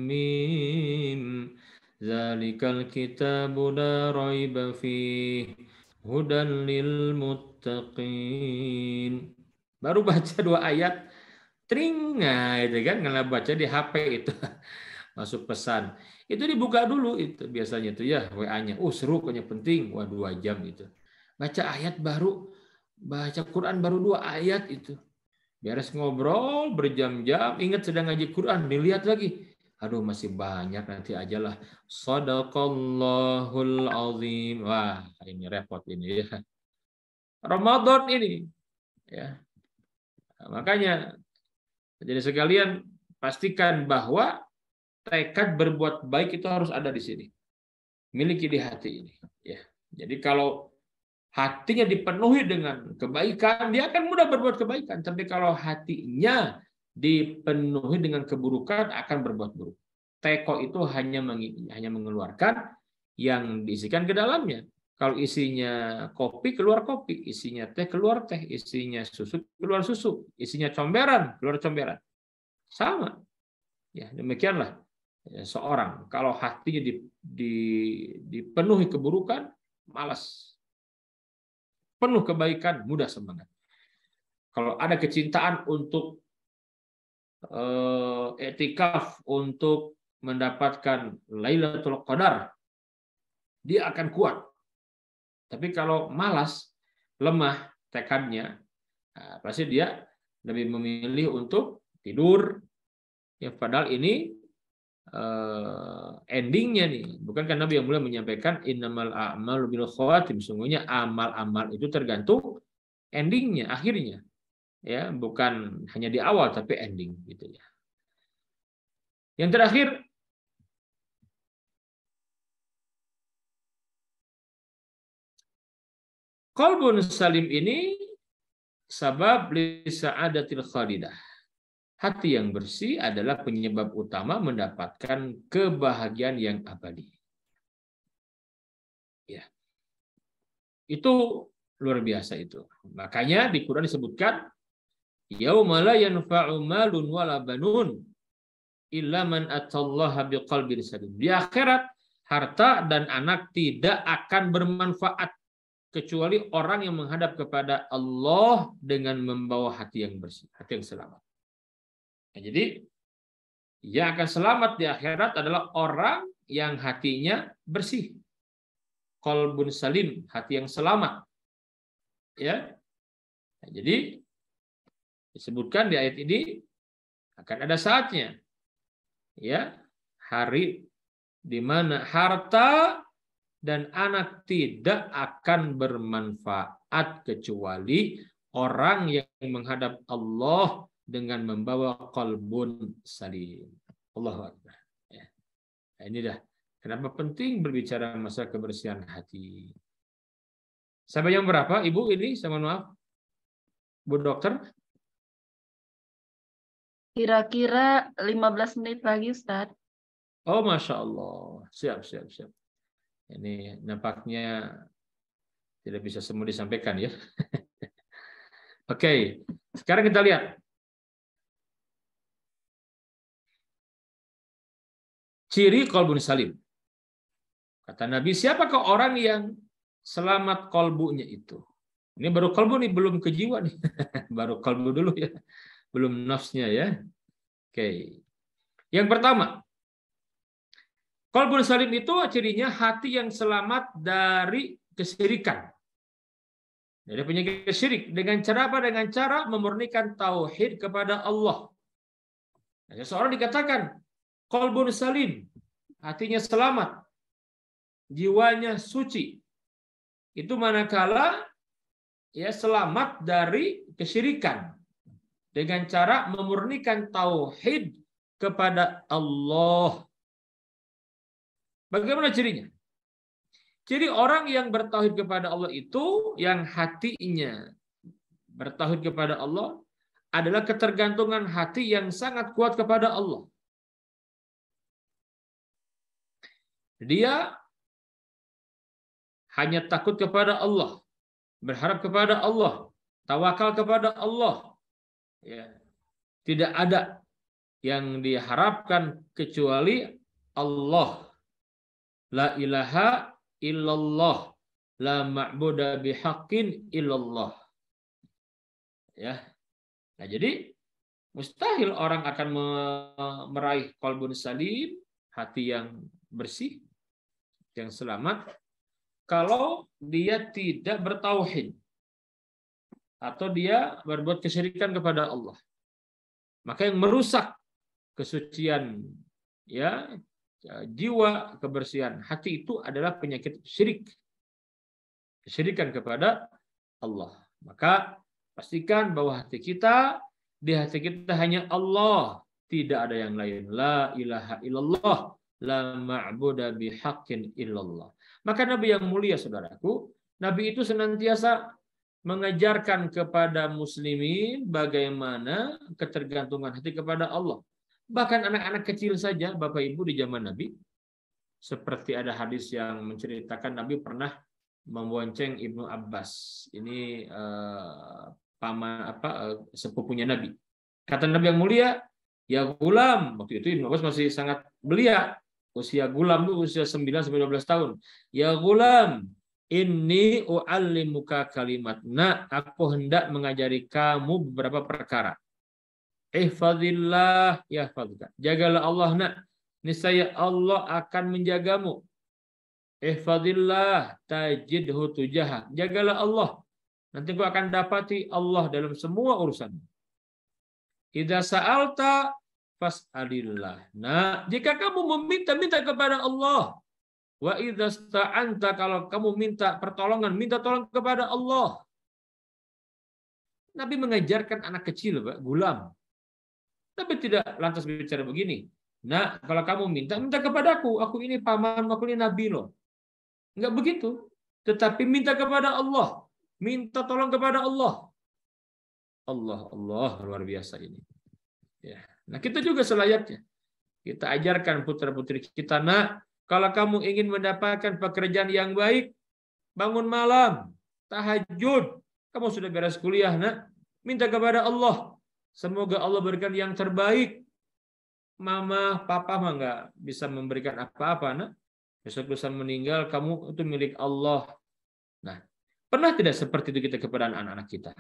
mim. Zalikal kitabu la raiba fih hudan lil muttaqin. Baru baca 2 ayat, tring, nah itu kan kalau baca di HP itu masuk pesan. Itu dibuka dulu itu biasanya itu ya WA-nya. Seru kayaknya penting. 2 jam itu. Baca ayat baru, baca Quran baru 2 ayat itu. Beres ngobrol berjam-jam, ingat sedang ngaji Quran, dilihat lagi. Aduh masih banyak, nanti ajalah. Shadaqallahul azim. Wah, ini repot ini ya. Ramadan ini. Ya. Nah, makanya jadi sekalian pastikan bahwa tekad berbuat baik itu harus ada di sini. Miliki di hati ini, ya. Jadi kalau hatinya dipenuhi dengan kebaikan, dia akan mudah berbuat kebaikan. Tapi kalau hatinya dipenuhi dengan keburukan, akan berbuat buruk. Teko itu hanya mengeluarkan yang diisikan ke dalamnya. Kalau isinya kopi, keluar kopi. Isinya teh, keluar teh. Isinya susu, keluar susu. Isinya comberan, keluar comberan. Sama. Ya, demikianlah seorang. Kalau hatinya dipenuhi keburukan, malas. Penuh kebaikan, mudah semangat. Kalau ada kecintaan untuk i'tikaf, untuk mendapatkan Lailatul Qadar, dia akan kuat. Tapi kalau malas, lemah tekadnya, pasti dia lebih memilih untuk tidur. Ya, padahal ini endingnya nih. Bukankah Nabi yang mulia menyampaikan innamal a'malu bil khawatim, sungguhnya amal-amal itu tergantung endingnya, akhirnya. Ya, bukan hanya di awal tapi ending gitu ya. Yang terakhir, qalbun salim ini sabab li sa'adatil khalidah. Hati yang bersih adalah penyebab utama mendapatkan kebahagiaan yang abadi. Ya. Itu luar biasa itu. Makanya di Quran disebutkan yauma la yanfa'u malun wala banun illa man atallaha biqalbin salim. Di akhirat harta dan anak tidak akan bermanfaat kecuali orang yang menghadap kepada Allah dengan membawa hati yang bersih, hati yang selamat. Nah, jadi yang akan selamat di akhirat adalah orang yang hatinya bersih. Qalbun salim, hati yang selamat. Ya. Nah, jadi disebutkan di ayat ini akan ada saatnya. Ya, hari di mana harta dan anak tidak akan bermanfaat kecuali orang yang menghadap Allah dengan membawa qalbun salim. Allahu Akbar. Ya. Nah, ini dah kenapa penting berbicara masalah kebersihan hati. Sampai yang berapa, Ibu ini? Saya mohon maaf, Bu Dokter. Kira-kira 15 menit lagi, Ustaz. Oh, Masya Allah. Siap. Ini nampaknya tidak bisa semua disampaikan ya. Oke, sekarang kita lihat. Ciri qalbun salim. Kata Nabi, siapakah orang yang selamat qalbunya itu? Ini baru qalbu nih, belum ke jiwa nih. Baru qalbu dulu ya. Belum nafsnya ya. Oke. Yang pertama, qalbun salim itu cirinya hati yang selamat dari kesyirikan. Dari penyakit syirik. Dengan cara apa? Dengan cara memurnikan tauhid kepada Allah. Nah, seseorang dikatakan qalbun salim, hatinya selamat, jiwanya suci. Itu manakala ya selamat dari kesyirikan dengan cara memurnikan tauhid kepada Allah. Bagaimana cirinya? Ciri orang yang bertauhid kepada Allah itu yang hatinya bertauhid kepada Allah adalah ketergantungan hati yang sangat kuat kepada Allah. Dia hanya takut kepada Allah, berharap kepada Allah, tawakal kepada Allah. Ya. Tidak ada yang diharapkan kecuali Allah. La ilaha illallah, la ma'budu bihaqqin illallah. Ya. Nah, jadi mustahil orang akan meraih qalbun salim, hati yang bersih, yang selamat, kalau dia tidak bertauhid atau dia berbuat kesyirikan kepada Allah. Maka yang merusak kesucian ya jiwa, kebersihan hati itu adalah penyakit syirik. Kesyirikan kepada Allah. Maka pastikan bahwa di hati kita hanya Allah, tidak ada yang lain. La ilaha illallah, la ma'budu bihaqqin illallah. Maka Nabi yang mulia, saudaraku, Nabi itu senantiasa mengajarkan kepada muslimin bagaimana ketergantungan hati kepada Allah. Bahkan anak-anak kecil saja, Bapak Ibu, di zaman Nabi, seperti ada hadis yang menceritakan Nabi pernah membonceng Ibnu Abbas. Ini sepupunya Nabi. Kata Nabi yang mulia, ya gulam. Waktu itu Ibnu Abbas masih sangat belia. Usia gulam itu usia 9-12 tahun. Ya gulam, inni u'allimuka kalimat. Nah, aku hendak mengajari kamu beberapa perkara. Ihfazillah yahfazka. Jagalah Allah, nak. Niscaya Allah akan menjagamu. Ihfazillah tajidhu tujahak. Jagalah Allah. Nanti kau akan dapati Allah dalam semua urusan. Idza sa'alta fas'alillah. Nah, jika kamu meminta kepada Allah. Wa idza sta'anta, kalau kamu minta pertolongan, minta tolong kepada Allah. Nabi mengajarkan anak kecil, Pak, gulam. Tapi tidak lantas bicara begini. Nah, kalau kamu minta kepadaku. Aku ini paman, aku ini nabi loh. Enggak begitu. Tetapi minta kepada Allah. Minta tolong kepada Allah. Allah luar biasa ini. Ya. Nah, kita juga selayaknya. Kita ajarkan putra-putri kita, nak, kalau kamu ingin mendapatkan pekerjaan yang baik, bangun malam, tahajud. Kamu sudah beres kuliah, nak, minta kepada Allah. Semoga Allah berikan yang terbaik. Mama, papa mah nggak bisa memberikan apa-apa, nak. Besok lusa meninggal, kamu itu milik Allah. Nah, pernah tidak seperti itu kita kepada anak-anak kita?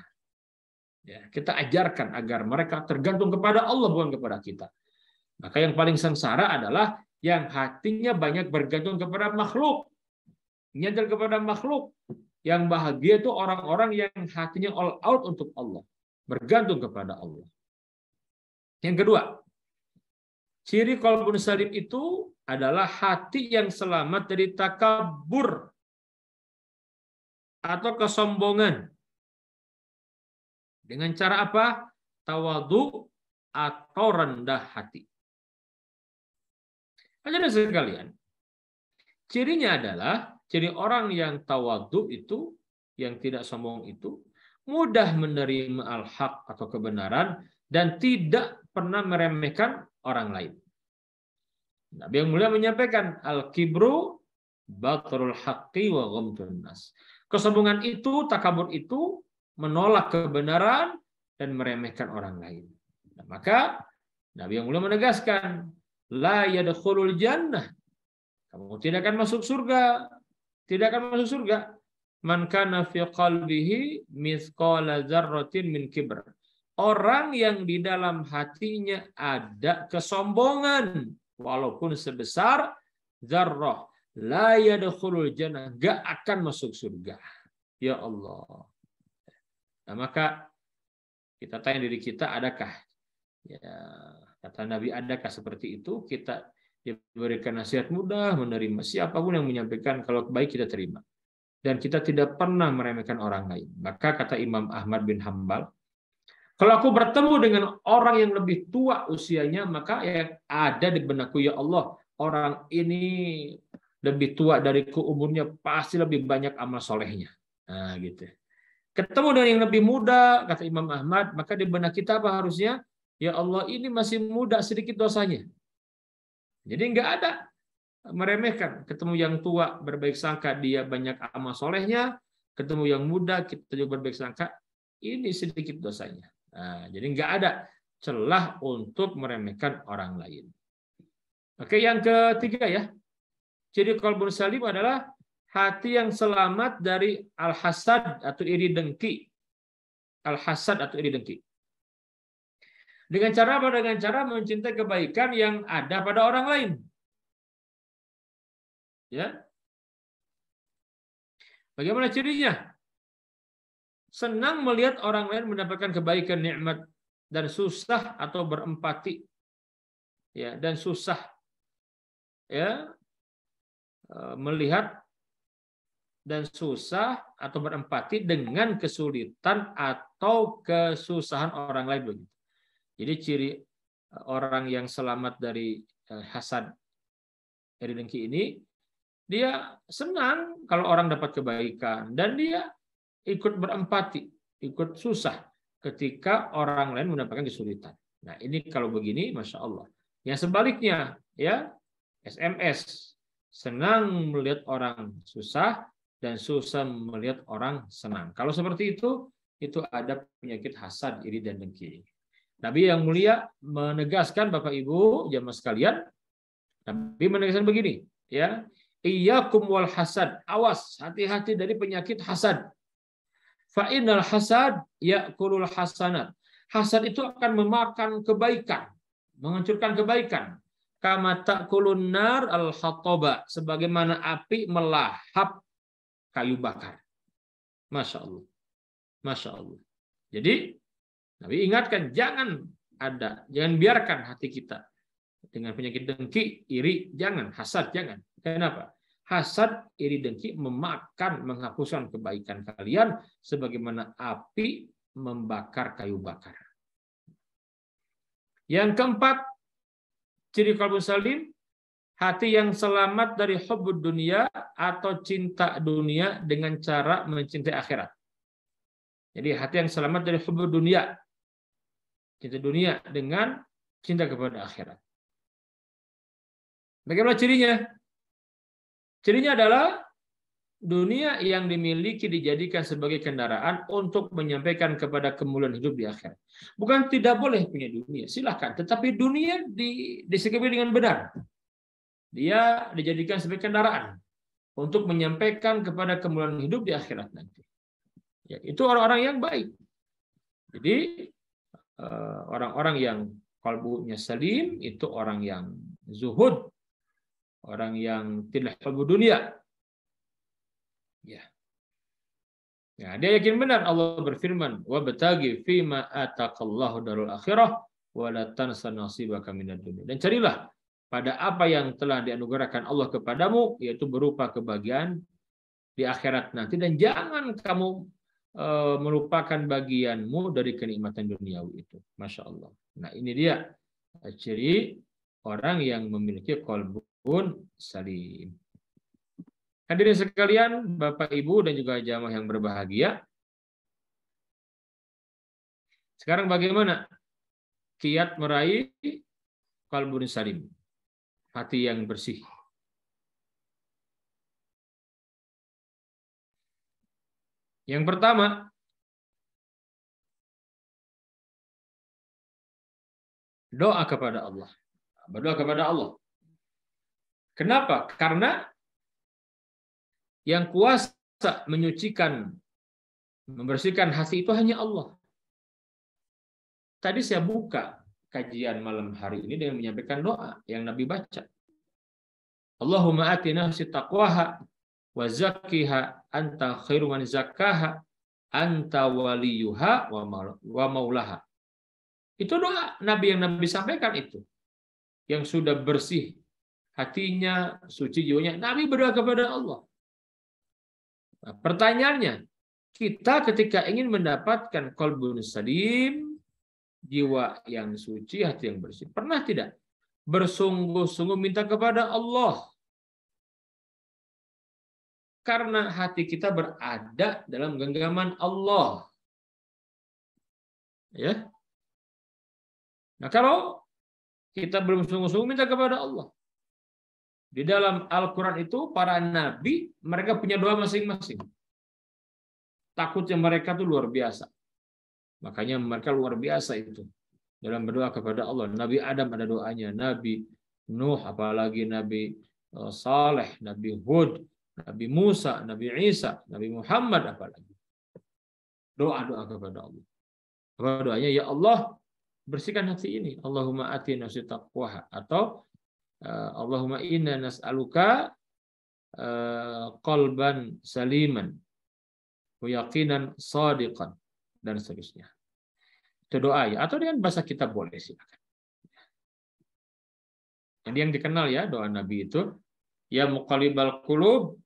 Ya, kita ajarkan agar mereka tergantung kepada Allah, bukan kepada kita. Maka yang paling sengsara adalah yang hatinya banyak bergantung kepada makhluk. Nyadar kepada makhluk. Yang bahagia itu orang-orang yang hatinya all out untuk Allah. Bergantung kepada Allah. Yang kedua, ciri qalbun salim itu adalah hati yang selamat dari takabur atau kesombongan. Dengan cara apa? Tawadu atau rendah hati. Hadirin sekalian, cirinya adalah ciri orang yang tawadu itu, yang tidak sombong itu, mudah menerima al-haq atau kebenaran dan tidak pernah meremehkan orang lain. Nabi yang mulia menyampaikan al-kibru batrul haqqi wa ghamtun nas. Kesombongan itu, takabur itu menolak kebenaran dan meremehkan orang lain. Nah, maka Nabi yang mulia menegaskan, la yadkhulul jannah. Kamu tidak akan masuk surga. Tidak akan masuk surga. Man kana fi qalbihi mithqala dzarratin min kibr. Orang yang di dalam hatinya ada kesombongan walaupun sebesar dzarrah, la yadkhulul jannah, enggak akan masuk surga. Ya Allah. Nah, maka kita tanya diri kita, adakah, ya, kata Nabi, adakah seperti itu? Kita diberikan nasihat mudah menerima. Siapapun yang menyampaikan kalau baik kita terima. Dan kita tidak pernah meremehkan orang lain. Maka kata Imam Ahmad bin Hambal, kalau aku bertemu dengan orang yang lebih tua usianya, maka yang ada di benakku, ya Allah, orang ini lebih tua dariku umurnya, pasti lebih banyak amal solehnya. Nah, gitu. Ketemu dengan yang lebih muda, kata Imam Ahmad, maka di benak kita apa harusnya? Ya Allah, ini masih muda, sedikit dosanya. Jadi nggak ada meremehkan. Ketemu yang tua, berbaik sangka dia banyak amal solehnya. Ketemu yang muda, kita juga berbaik sangka ini sedikit dosanya. Nah, jadi nggak ada celah untuk meremehkan orang lain. Oke, yang ketiga ya. Jadi qalbun salim adalah hati yang selamat dari al-hasad atau iri dengki. Al-hasad atau iri dengki. Dengan cara apa? Dengan cara mencintai kebaikan yang ada pada orang lain. Ya. Bagaimana cirinya? Senang melihat orang lain mendapatkan kebaikan, nikmat, dan susah atau berempati. Ya, dan susah ya melihat dan susah atau berempati dengan kesulitan atau kesusahan orang lain begitu. Jadi ciri orang yang selamat dari hasad, iri dengki ini, dia senang kalau orang dapat kebaikan dan dia ikut berempati, ikut susah ketika orang lain mendapatkan kesulitan. Nah, ini kalau begini, Masya Allah. Yang sebaliknya, ya, SMS, senang melihat orang susah dan susah melihat orang senang. Kalau seperti itu ada penyakit hasad, iri dan dengki. Nabi yang mulia menegaskan, Bapak Ibu jamaah sekalian, Nabi menegaskan begini, ya, iyyakum wal hasad, awas, hati-hati dari penyakit hasad. Fa innal hasad ya'kulul hasanat. Hasad itu akan memakan kebaikan, menghancurkan kebaikan. Kama ta'kulun nar al-hataba, sebagaimana api melahap kayu bakar. Masya Allah. Masya Allah. Jadi Nabi ingatkan, jangan biarkan hati kita dengan penyakit dengki, iri, jangan, hasad, jangan. Kenapa? Hasad, iri, dengki menghapuskan kebaikan kalian sebagaimana api membakar kayu bakar. Yang keempat, ciri qalbun salim, hati yang selamat dari hubbud dunia atau cinta dunia dengan cara mencintai akhirat. Jadi hati yang selamat dari hubbud dunia, cinta dunia dengan cinta kepada akhirat. Bagaimana cirinya? Cirinya adalah dunia yang dimiliki dijadikan sebagai kendaraan untuk menyampaikan kepada kemuliaan hidup di akhirat. Bukan tidak boleh punya dunia, silahkan. Tetapi dunia disikapi dengan benar. Dia dijadikan sebagai kendaraan untuk menyampaikan kepada kemuliaan hidup di akhirat nanti. Ya, itu orang-orang yang baik. Jadi orang-orang yang qalbunya salim itu orang yang zuhud, orang yang tidak hubbu dunia. Ya. Ya, dia yakin benar Allah berfirman, "Wa bataghi fima ataqallahu darul akhirah wa la tansa nasibaka minad dunya." Dan carilah pada apa yang telah dianugerahkan Allah kepadamu, yaitu berupa kebahagiaan di akhirat nanti, dan jangan kamu melupakan bagianmu dari kenikmatan duniawi itu. Masya Allah. Nah, ini dia ciri orang yang memiliki qalbun salim. Hadirin sekalian, Bapak Ibu dan juga jamaah yang berbahagia. Sekarang bagaimana kiat meraih qalbun salim, hati yang bersih? Yang pertama, doa kepada Allah. Berdoa kepada Allah. Kenapa? Karena yang kuasa menyucikan, membersihkan hati itu hanya Allah. Tadi saya buka kajian malam hari ini dengan menyampaikan doa yang Nabi baca. Allahumma ati nafsi taqwaha wa zakkiha anta khairu man zakkaha anta waliyuha wa maulaha. Itu doa Nabi yang Nabi sampaikan itu. Yang sudah bersih hatinya, suci jiwanya, Nabi berdoa kepada Allah. Nah, pertanyaannya, kita ketika ingin mendapatkan qalbun salim, jiwa yang suci, hati yang bersih, pernah tidak bersungguh-sungguh minta kepada Allah? Karena hati kita berada dalam genggaman Allah. Ya. Nah, kalau kita belum sungguh-sungguh minta kepada Allah. Di dalam Al-Quran itu, para nabi, mereka punya doa masing-masing. Takutnya mereka itu luar biasa. Makanya mereka luar biasa itu. Dalam berdoa kepada Allah. Nabi Adam ada doanya. Nabi Nuh, apalagi Nabi Saleh, Nabi Hud, Nabi Musa, Nabi Isa, Nabi Muhammad, apalagi. Doa-doa kepada Allah. Apa doanya? Ya Allah, bersihkan hati ini. Allahumma ati nafsi taqwaha. Atau Allahumma inna nas'aluka qalban saliman wa yaqinan sadiqan, dan seterusnya. Itu doa ya. Atau dengan bahasa kita boleh, silakan. Jadi yang dikenal ya doa Nabi itu, ya muqallibal qulub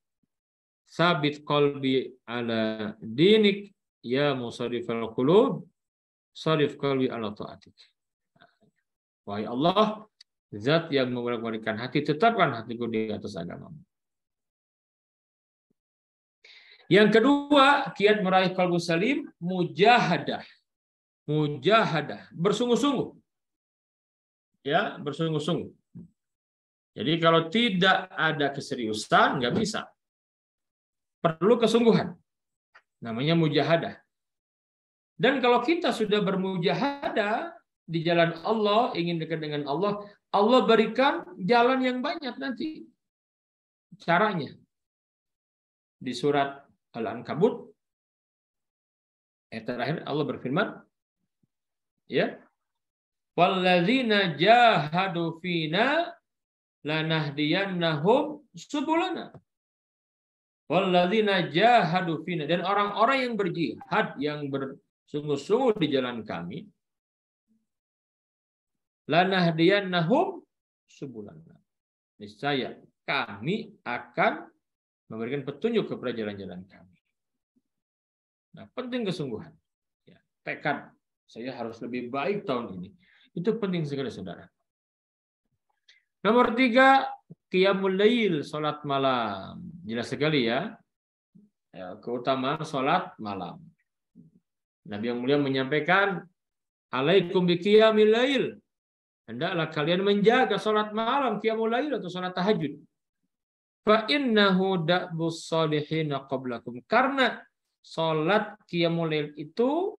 sabit qalbi ala dinik, ya musarrifal qulub sarif qalbi ala taatik. Wahai Allah, zat yang membolak-balikkan hati, tetapkan hatiku di atas agamamu. Yang kedua, kiat meraih qalbun salim, mujahadah. Mujahadah, bersungguh-sungguh. Ya, bersungguh-sungguh. Jadi kalau tidak ada keseriusan, nggak bisa. perlu kesungguhan. Namanya mujahadah. Dan kalau kita sudah bermujahadah di jalan Allah, ingin dekat dengan Allah, Allah berikan jalan yang banyak nanti. Caranya. Di surat Al-Ankabut, ayat terakhir Allah berfirman, ya, walladzina jahadu fina lanahdiyannahum subulana. Walladzina jahadu fina, dan orang-orang yang berjihad, yang bersungguh-sungguh di jalan kami, lanahdiyannahum subulana. Niscaya kami akan memberikan petunjuk kepada jalan-jalan kami. Nah, penting kesungguhan. Ya, tekad, saya harus lebih baik tahun ini. Itu penting sekali, saudara. Nomor 3, qiyamul lail, salat malam. Jelas sekali ya, keutamaan salat malam. Nabi yang mulia menyampaikan, alaikum bi qiyamil lail. Hendaklah kalian menjaga salat malam, qiyamul lail atau salat tahajud. Fa innahu da'bus salihina qablakum. Karena salat qiyamul lail itu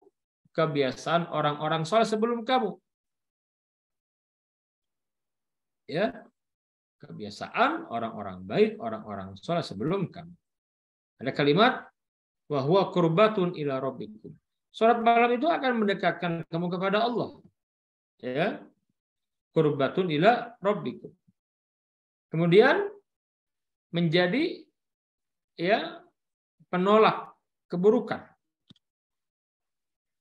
kebiasaan orang-orang saleh sebelum kamu. Ya, kebiasaan orang-orang baik, orang-orang saleh sebelum kamu. Ada kalimat wa huwa qurbatun ila rabbikum. Salat malam itu akan mendekatkan kamu kepada Allah. Ya. Qurbatun ila rabbikum. Kemudian menjadi ya penolak keburukan.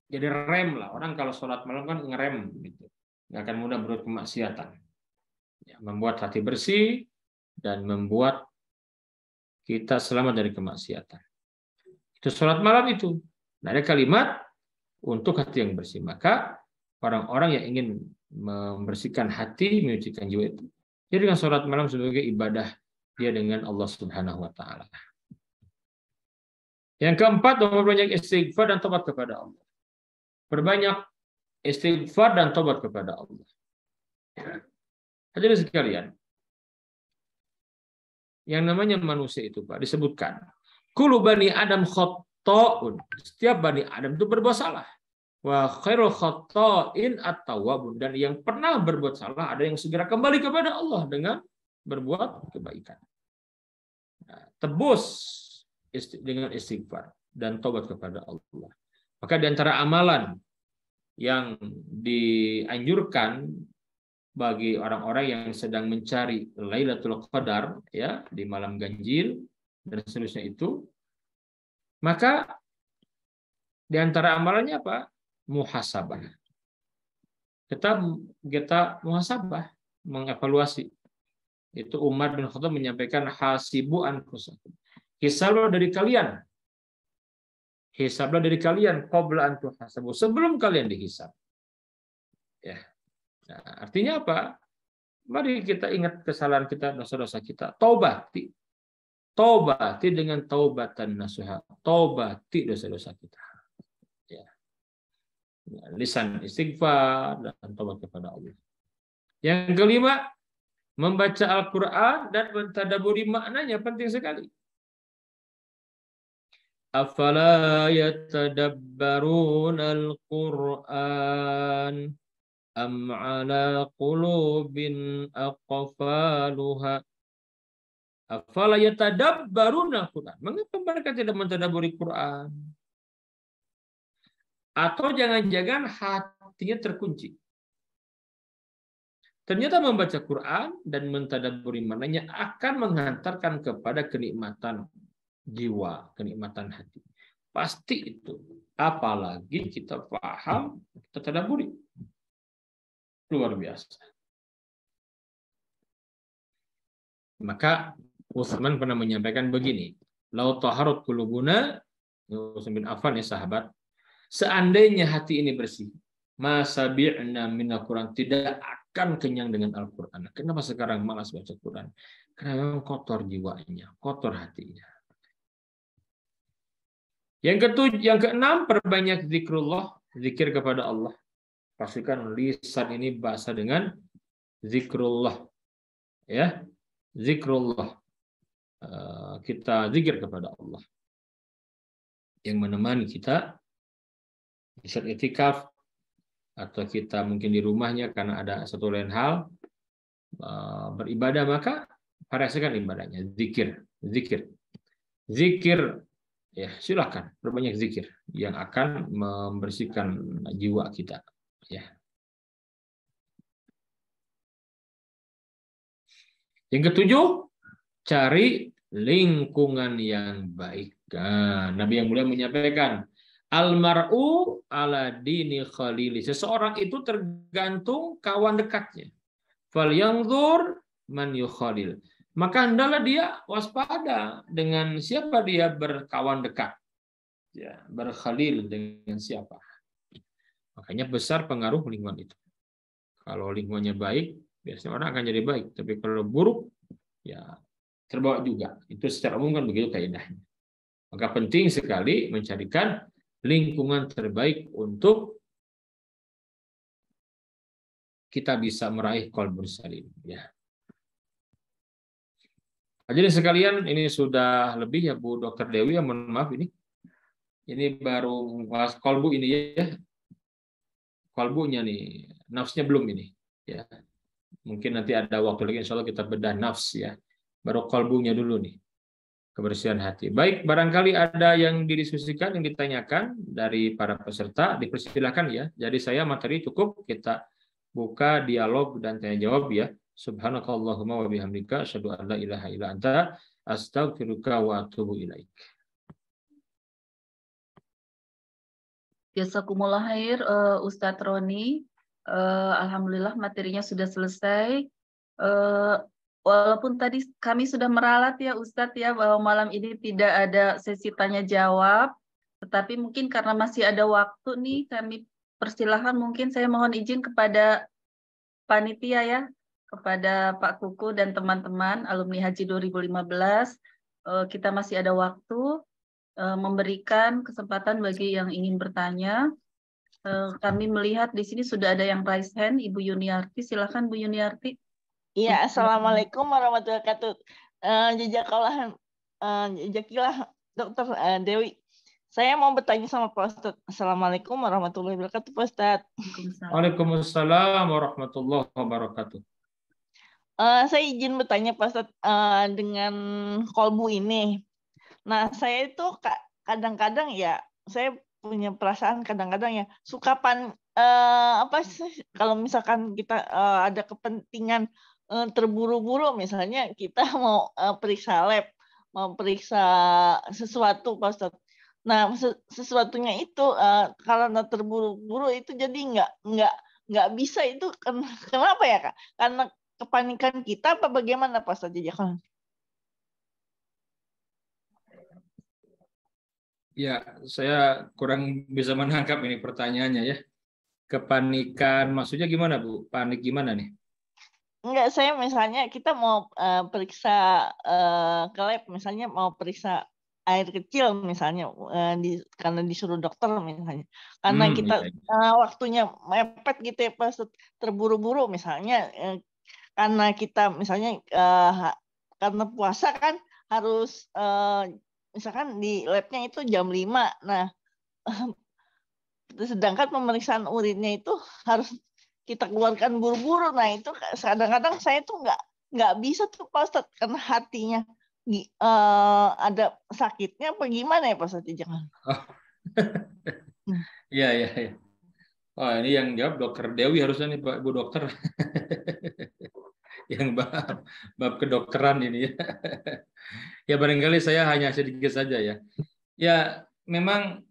Jadi rem lah. Orang kalau sholat malam kan ngerem gitu. Nggak akan mudah berbuat kemaksiatan. Ya, membuat hati bersih dan membuat kita selamat dari kemaksiatan. Itu sholat malam itu. Nah, ada kalimat untuk hati yang bersih. Maka orang-orang yang ingin membersihkan hati, menyucikan jiwa itu, jadi dengan sholat malam sebagai ibadah dia dengan Allah Subhanahu wa taala. Yang keempat, memperbanyak istighfar dan tobat kepada Allah. Perbanyak istighfar dan tobat kepada Allah. Hadirin sekalian, yang namanya manusia itu, Pak, disebutkan kullu bani Adam khata'un. Setiap bani Adam itu berbuat salah. Wa khairul khata'in at-tawwabun, dan yang pernah berbuat salah ada yang segera kembali kepada Allah dengan berbuat kebaikan. Nah, tebus dengan istighfar dan tobat kepada Allah. Maka di antara amalan yang dianjurkan bagi orang-orang yang sedang mencari Lailatul Qadar, ya, di malam ganjil dan seterusnya itu, maka di antara amalannya apa? Muhasabah. Kita muhasabah, mengevaluasi. Itu Umar bin Khattab menyampaikan hasibu anfusakum. Hisablah dari kalian. Hisablah dari kalian qabla an tuhasabu, sebelum kalian dihisab. Ya. Nah, artinya apa? Mari kita ingat kesalahan kita, dosa-dosa kita. Taubati. Taubati dengan taubatan nasuha. Taubati dosa-dosa kita. Ya. Lisan istighfar dan taubat kepada Allah. Yang kelima, membaca Al-Quran dan mentadaburi maknanya penting sekali. Afala yatadabbaruna al-Quran am ala qulubin aqfaluha. Afala yatadabbaruna al-Quran. Mengapa mereka tidak mentadaburi Quran? Atau jangan-jangan hatinya terkunci. Ternyata membaca Quran dan mentadaburi maknanya akan menghantarkan kepada kenikmatan jiwa, kenikmatan hati. Pasti itu. Apalagi kita paham, kita tadaburi. Luar biasa. Maka Utsman pernah menyampaikan begini, lau taharat qulubuna, Utsman bin Affan ya sahabat, seandainya hati ini bersih, masabi'na minal Quran, tidak akan kenyang dengan Al-Quran. Kenapa sekarang malas baca Quran? Karena memang kotor jiwanya, kotor hatinya. Yang keenam, perbanyak zikrullah, zikir kepada Allah. Pastikan lisan ini basah dengan zikrullah. Ya, zikrullah. kita zikir kepada Allah yang menemani kita di saat iktikaf, atau kita mungkin di rumahnya karena ada satu lain hal beribadah, maka variasikan ibadahnya, zikir, ya silakan berbanyak zikir yang akan membersihkan jiwa kita, ya. Yang ketujuh, cari lingkungan yang baik. Nah, Nabi yang mulia menyampaikan, almar'u ala dini khalili. Seseorang itu tergantung kawan dekatnya. Falyanzur man yukhalil. Maka hendaklah dia waspada dengan siapa dia berkawan dekat. Ya, berkhalil dengan siapa. Makanya besar pengaruh lingkungan itu. Kalau lingkungannya baik, biasanya orang akan jadi baik. Tapi kalau buruk, ya terbawa juga. Itu secara umum kan begitu kaidahnya. Maka penting sekali mencarikan lingkungan terbaik untuk kita bisa meraih qalbun salim. Ya. Jadi sekalian, ini sudah lebih ya Bu Dr. Dewi, ya mohon maaf ini baru bahas qalbu ini ya. Qalbunya nih, nafsnya belum ini. Ya. Mungkin nanti ada waktu lagi insya Allah kita bedah nafs ya. Baru qalbunya dulu nih. Kebersihan hati. Baik, barangkali ada yang didiskusikan, yang ditanyakan dari para peserta, dipersilakan ya. Jadi saya materi cukup, kita buka dialog dan tanya jawab ya. Subhanakallahumma wa bihamdika asyhadu an la ilaha illa anta astaghfiruka wa atubu ilaik. Jazakumullah khair, Ustadz Roni. Alhamdulillah materinya sudah selesai. Walaupun tadi kami sudah meralat ya Ustadz ya bahwa malam ini tidak ada sesi tanya jawab, tetapi mungkin karena masih ada waktu nih, kami persilahkan, mungkin saya mohon izin kepada panitia ya, kepada Pak Kuku dan teman-teman alumni Haji 2015, kita masih ada waktu memberikan kesempatan bagi yang ingin bertanya. Kami melihat di sini sudah ada yang raise hand, Ibu Yuniarti, silakan Bu Yuniarti. Iya, assalamualaikum warahmatullahi wabarakatuh. Jazakallah Dokter Dewi. Saya mau bertanya sama Pak Ustadz. Assalamualaikum warahmatullahi wabarakatuh, Pak Ustadz. Waalaikumsalam warahmatullahi wabarakatuh. Saya izin bertanya Pak Ustadz dengan kolbu ini. Nah, saya itu kadang-kadang ya, saya punya perasaan kadang-kadang ya suka apa sih kalau misalkan kita ada kepentingan terburu-buru, misalnya kita mau periksa lab, mau periksa sesuatu Pak Ustadz. Nah, sesuatunya itu karena terburu-buru itu jadi nggak bisa itu, kenapa ya Kak? Karena kepanikan kita apa bagaimana Pak Ustadz? Ya, saya kurang bisa menangkap ini pertanyaannya ya. Kepanikan maksudnya gimana Bu? Panik gimana nih? Enggak, saya misalnya kita mau periksa ke lab, misalnya mau periksa air kecil misalnya, karena disuruh dokter misalnya. Karena kita waktunya mepet gitu ya, pas terburu-buru misalnya, karena kita misalnya karena puasa kan harus misalkan di labnya itu jam 5. Nah, sedangkan pemeriksaan urinnya itu harus kita keluarkan buru-buru. Nah, itu kadang-kadang saya tuh nggak bisa tuh Pak Ustadz, karena hatinya ada sakitnya apa gimana ya Pak Ustadz? Jangan. Iya. Oh, ini yang jawab Dokter Dewi harusnya nih Pak Bu Dokter. Yang bab kedokteran ini ya. Ya barangkali saya hanya sedikit saja ya. Ya memang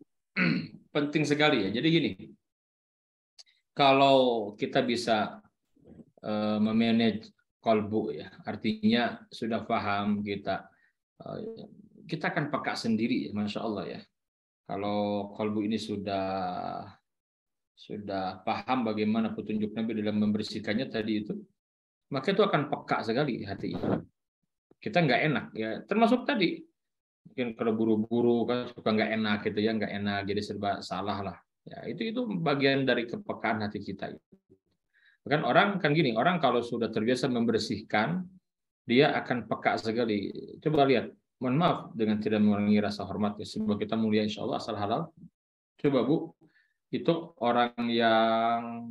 penting sekali ya. Jadi gini, kalau kita bisa memanage kolbu ya, artinya sudah paham kita akan peka sendiri ya, Masya Allah ya. Kalau kolbu ini sudah paham bagaimana petunjuk Nabi dalam membersihkannya tadi itu, maka itu akan peka sekali hati kita. Nggak enak ya, termasuk tadi mungkin kalau buru-buru kan suka nggak enak gitu ya, nggak enak jadi serba salah lah ya. Itu bagian dari kepekaan hati kita. Kan orang kan gini, orang kalau sudah terbiasa membersihkan dia akan peka sekali. Coba lihat, mohon maaf dengan tidak mengurangi rasa hormat ya, sebab kita mulia insya Allah asal halal. Coba Bu, itu orang yang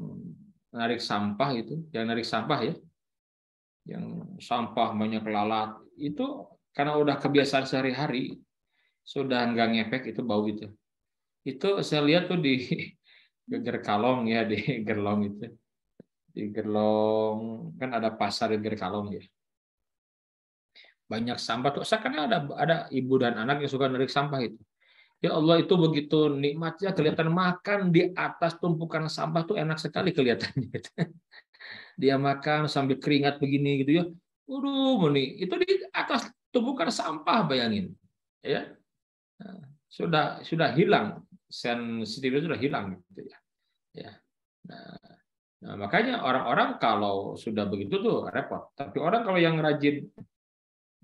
narik sampah itu, yang narik sampah ya, yang sampah banyak lalat, itu karena udah kebiasaan sehari-hari, sudah nggak ngepek itu bau itu. Itu saya lihat tuh di Gerkalong ya, di Gerlong itu. Di Gerlong kan ada pasar di Gerkalong ya. Banyak sampah tuh. Karena ada ibu dan anak yang suka narik sampah itu. Ya Allah, itu begitu nikmatnya kelihatan makan di atas tumpukan sampah tuh enak sekali kelihatannya. Dia makan sambil keringat begini gitu ya. Waduh, itu di atas tumpukan sampah, bayangin. Ya. Nah, sudah hilang, sensitif sudah hilang gitu ya. Ya. Nah, makanya orang-orang kalau sudah begitu tuh repot. Tapi orang kalau yang rajin,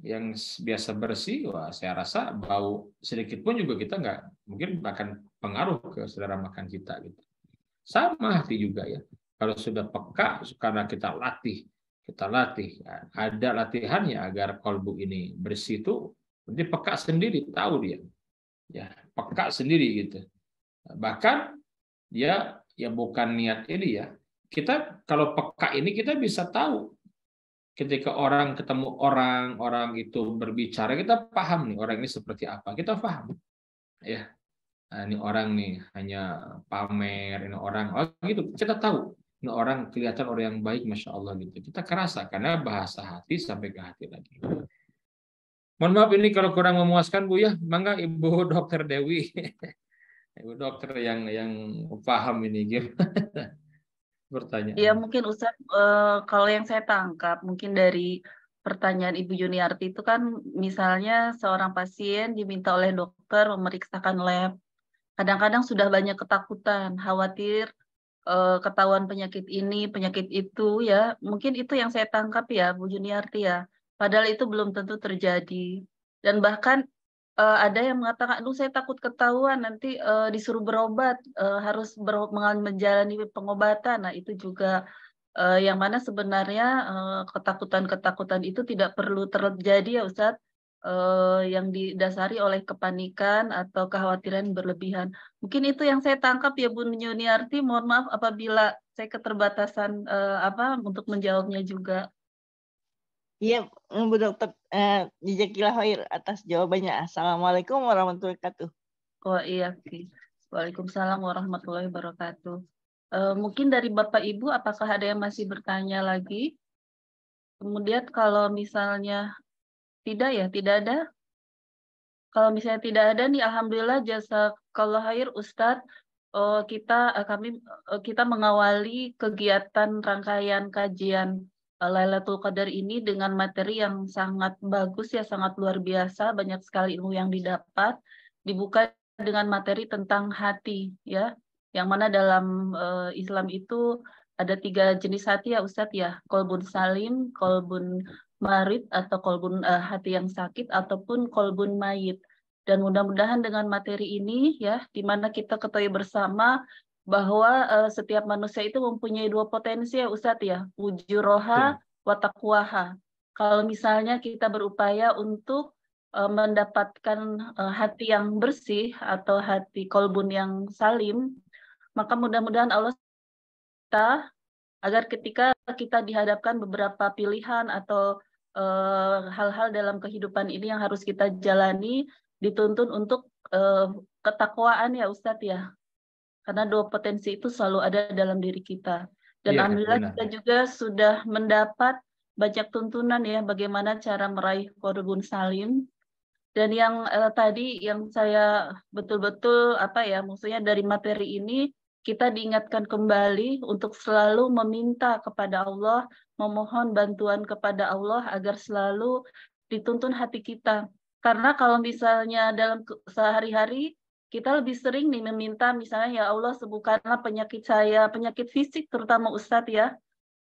yang biasa bersih, wah saya rasa bau sedikit pun juga kita nggak mungkin akan pengaruh ke selera makan kita gitu. Sama hati juga ya. Kalau sudah peka karena kita latih, ada latihannya agar kolbu ini bersih itu, nanti peka sendiri, tahu dia, ya peka sendiri gitu. Bahkan dia ya bukan niat ini ya. Kita kalau peka ini kita bisa tahu ketika orang ketemu orang itu berbicara, kita paham nih orang ini seperti apa, kita paham ya. Nah, ini orang nih hanya pamer, ini orang gitu, kita tahu ini orang kelihatan orang yang baik, masya Allah gitu, kita kerasa karena bahasa hati sampai ke hati lagi. Mohon maaf ini kalau kurang memuaskan Bu ya, mangga Ibu Dokter Dewi, Ibu dokter yang paham ini gimana pertanyaan. Ya mungkin Ustaz, kalau yang saya tangkap mungkin dari pertanyaan Ibu Yuniarti itu kan misalnya seorang pasien diminta oleh dokter memeriksakan lab. Kadang-kadang sudah banyak ketakutan, khawatir ketahuan penyakit ini, penyakit itu ya. Mungkin itu yang saya tangkap ya Bu Yuniarti ya. Padahal itu belum tentu terjadi. Dan bahkan ada yang mengatakan, aduh saya takut ketahuan nanti disuruh berobat, harus menjalani pengobatan. Nah itu juga yang mana sebenarnya ketakutan-ketakutan itu tidak perlu terjadi ya Ustadz, yang didasari oleh kepanikan atau kekhawatiran berlebihan. Mungkin itu yang saya tangkap ya Bu Yuniarti. Mohon maaf apabila saya keterbatasan untuk menjawabnya juga. Iya, Bu Dokter, jazakallahu khair atas jawabannya. Assalamualaikum warahmatullahi wabarakatuh. Oh iya, Waalaikumsalam warahmatullahi wabarakatuh. Mungkin dari Bapak Ibu, apakah ada yang masih bertanya lagi? Kemudian kalau misalnya tidak ya, tidak ada. Kalau misalnya tidak ada nih, alhamdulillah jazakallahu khair Ustadz. Kita mengawali kegiatan rangkaian kajian Lailatul Qadar ini dengan materi yang sangat bagus ya, sangat luar biasa, banyak sekali ilmu yang didapat. Dibuka dengan materi tentang hati ya, yang mana dalam Islam itu ada 3 jenis hati ya Ustadz ya, kolbun salim, kolbun marid atau kolbun hati yang sakit ataupun kolbun mayit. Dan mudah-mudahan dengan materi ini ya, di mana kita ketahui bersama bahwa setiap manusia itu mempunyai 2 potensi ya Ustadz ya, ujuroha wa taqwaha. Kalau misalnya kita berupaya untuk mendapatkan hati yang bersih atau hati kolbun yang salim, maka mudah-mudahan Allah kita agar ketika kita dihadapkan beberapa pilihan atau hal-hal dalam kehidupan ini yang harus kita jalani, dituntun untuk ketakwaan ya Ustadz ya. Karena 2 potensi itu selalu ada dalam diri kita. Dan alhamdulillah kita juga sudah mendapat banyak tuntunan ya bagaimana cara meraih kolbun salim. Dan yang tadi yang saya betul-betul maksudnya dari materi ini kita diingatkan kembali untuk selalu meminta kepada Allah, memohon bantuan kepada Allah agar selalu dituntun hati kita. Karena kalau misalnya dalam sehari-hari kita lebih sering nih meminta misalnya ya Allah sembuhkanlah penyakit saya, penyakit fisik terutama Ustadz ya.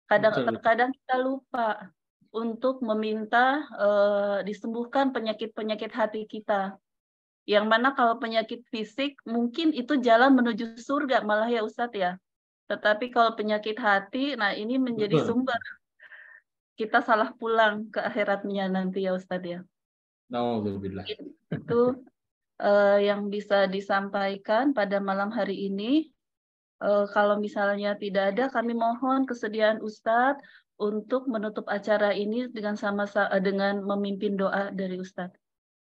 Kadang-kadang kita lupa untuk meminta disembuhkan penyakit-penyakit hati kita. Yang mana kalau penyakit fisik mungkin itu jalan menuju surga malah ya Ustadz ya. Tetapi kalau penyakit hati, nah ini menjadi sumber kita salah pulang ke akhiratnya nanti ya Ustadz ya. Nauzubillah. Itu yang bisa disampaikan pada malam hari ini. Kalau misalnya tidak ada, kami mohon kesediaan Ustadz untuk menutup acara ini dengan dengan memimpin doa dari Ustadz.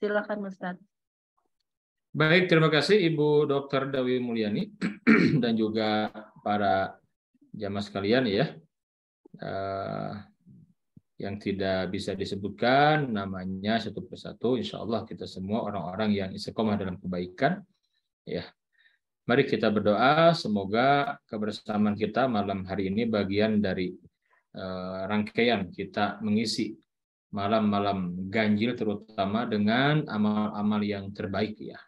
Silakan Ustadz. Baik, terima kasih Ibu Dr. Dawi Mulyani dan juga para jamaah sekalian ya. Yang tidak bisa disebutkan namanya satu persatu, insya Allah kita semua orang-orang yang istiqomah dalam kebaikan. Ya, mari kita berdoa semoga kebersamaan kita malam hari ini bagian dari rangkaian kita mengisi malam-malam ganjil terutama dengan amal-amal yang terbaik ya.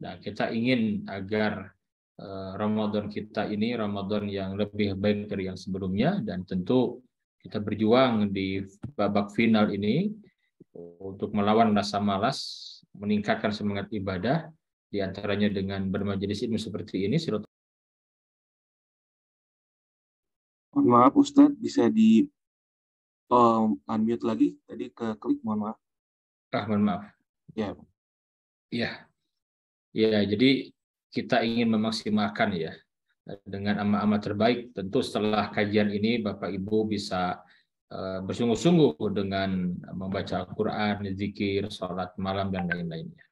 Nah, kita ingin agar Ramadan kita ini Ramadan yang lebih baik dari yang sebelumnya, dan tentu kita berjuang di babak final ini untuk melawan rasa malas, meningkatkan semangat ibadah, diantaranya dengan bermajelis ilmu seperti ini. Mohon maaf Ustadz, bisa di unmute lagi? Tadi ke klik, mohon maaf. Mohon maaf. Ya. Ya, jadi kita ingin memaksimalkan ya dengan amal-amal terbaik. Tentu setelah kajian ini Bapak Ibu bisa bersungguh-sungguh dengan membaca Al-Quran, zikir, sholat malam dan lain-lainnya.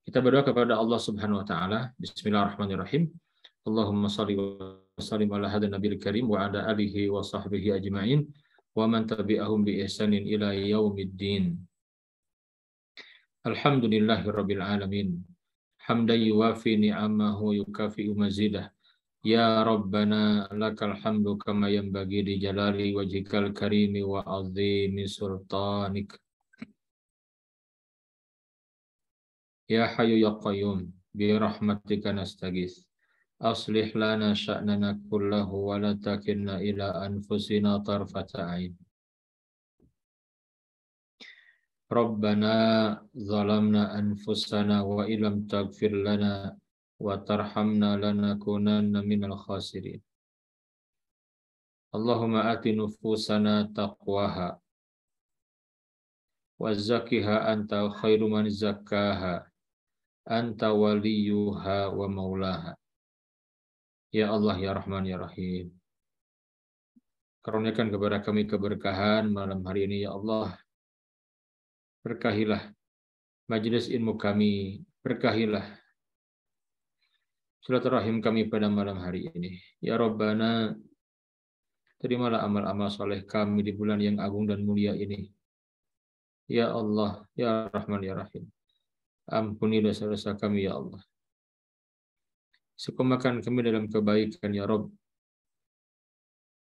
Kita berdoa kepada Allah Subhanahu Wa Taala. Bismillahirrahmanirrahim. Allahumma shalli wa sallim ala hadin nabiyil karim wa ala alihi wa sahbihi ajma'in wa man tabi'ahum bi ihsanin ila yaumiddin. Alhamdulillahirabbil alamin. Hamdan yuwafi ni'amahu yukafi'u mazidah. Ya Rabbana lakal hamdu kama yanbaghi li jalali wajhikal karimi wa azimi sultanik. Ya Hayyu ya Qayyum bi rahmatika nastaghits. Aslih lana sya'nana kullahu wa la takilna ila anfusina tarfata 'ain. Rabbana zalamna anfusana wa illam taghfir lana wa tarhamna lanakunanna minal khasirin. Allahumma ati nufusana taqwaha wa zakkiha anta khairu man zakkaha anta waliyuha wa maulaha. Ya Allah ya Rahman ya Rahim, karuniakan kepada kami keberkahan malam hari ini ya Allah. Berkahilah majelis ilmu kami, berkahilah silaturahim kami pada malam hari ini. Ya Rabbana, terimalah amal-amal soleh kami di bulan yang agung dan mulia ini. Ya Allah, ya Rahman, ya Rahim, ampuni dosa-dosa kami ya Allah. Sekumakan kami dalam kebaikan ya Rabb.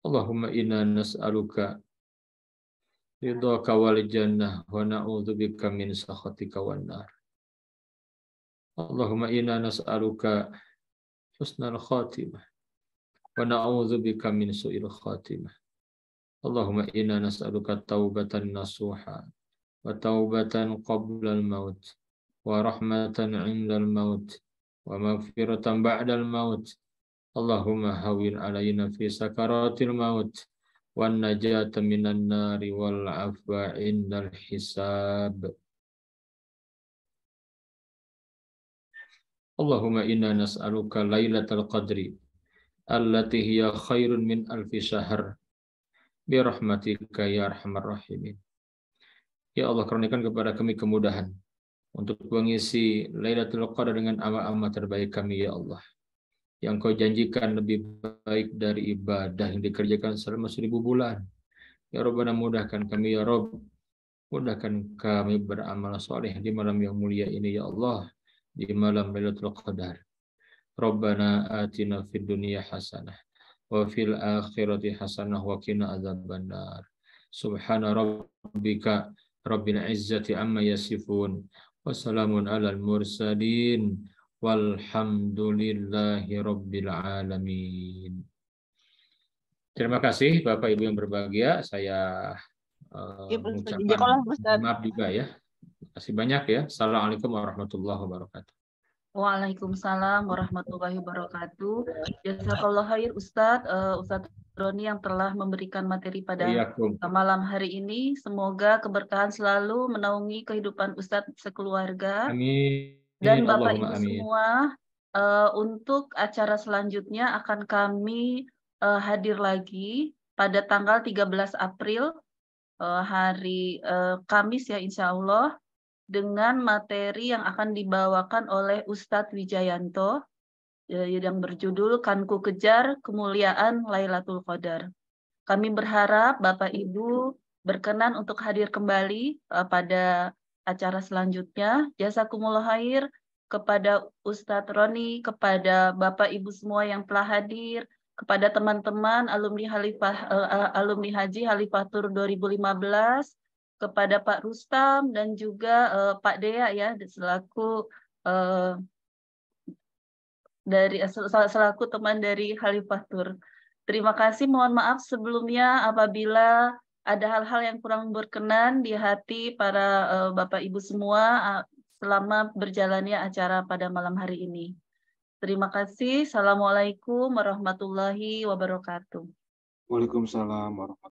Allahumma inna nas'aluka ridhaka wal jannah wa na'udzubika min sakhatika wan nar. Allahumma inna nas'aluka husnal khatimah wa na'udzubika min su'il khatimah. Allahumma inna nas'aluka taubatan nasuha wa taubatan qabla al-maut wa rahmatan 'inda al-maut wa maghfiratan ba'da al-maut. Allahumma hawwin 'alaina fi sakaratil maut wan najata minan nari wal 'afwa 'indal hisab. Allahumma inna nas'aluka lailatal qadri allati hiya khairun min alfi syahr bi rahmatika ya arhamar rahimin. Ya Allah, karuniakan kepada kami kemudahan untuk mengisi Lailatul Qadar dengan amal-amal terbaik kami ya Allah, yang Kau janjikan lebih baik dari ibadah yang dikerjakan selama 1000 bulan. Ya Rabbana, mudahkan kami ya Rabb, mudahkan kami beramal soleh di malam yang mulia ini ya Allah, di malam Lailatul Qadar. Rabbana atina fid dunya hasanah wa fil akhirati hasanah wa qina adzabannar. Subhana rabbika rabbil izzati amma yasifun wa salamun alal mursalin walhamdulillahi rabbil alamin. Terima kasih Bapak Ibu yang berbahagia. Saya mengucapkan maaf juga ya. Terima kasih banyak ya. Assalamualaikum warahmatullahi wabarakatuh. Waalaikumsalam warahmatullahi wabarakatuh. Jazakallah khair Ustadz. Ustadz Roni yang telah memberikan materi pada Wa'iyyakum. malam hari ini. Semoga keberkahan selalu menaungi kehidupan Ustadz sekeluarga Amin. dan Bapak Allahumma Ibu amin. semua. Untuk acara selanjutnya akan kami hadir lagi pada tanggal 13 April hari Kamis ya insya Allah, dengan materi yang akan dibawakan oleh Ustadz Wijayanto yang berjudul Kan Ku Kejar Kemuliaan Lailatul Qadar. Kami berharap Bapak Ibu berkenan untuk hadir kembali pada acara selanjutnya. Jazakumullah khair kepada Ustadz Roni, kepada Bapak Ibu semua yang telah hadir, kepada teman-teman alumni Haji Khalifatur 2015, kepada Pak Rustam dan juga Pak Dea ya selaku selaku teman dari Khalifatur. Terima kasih, mohon maaf sebelumnya apabila ada hal-hal yang kurang berkenan di hati para Bapak Ibu semua selama berjalannya acara pada malam hari ini. Terima kasih. Assalamualaikum warahmatullahi wabarakatuh. Waalaikumsalam warahmatullahi wabarakatuh.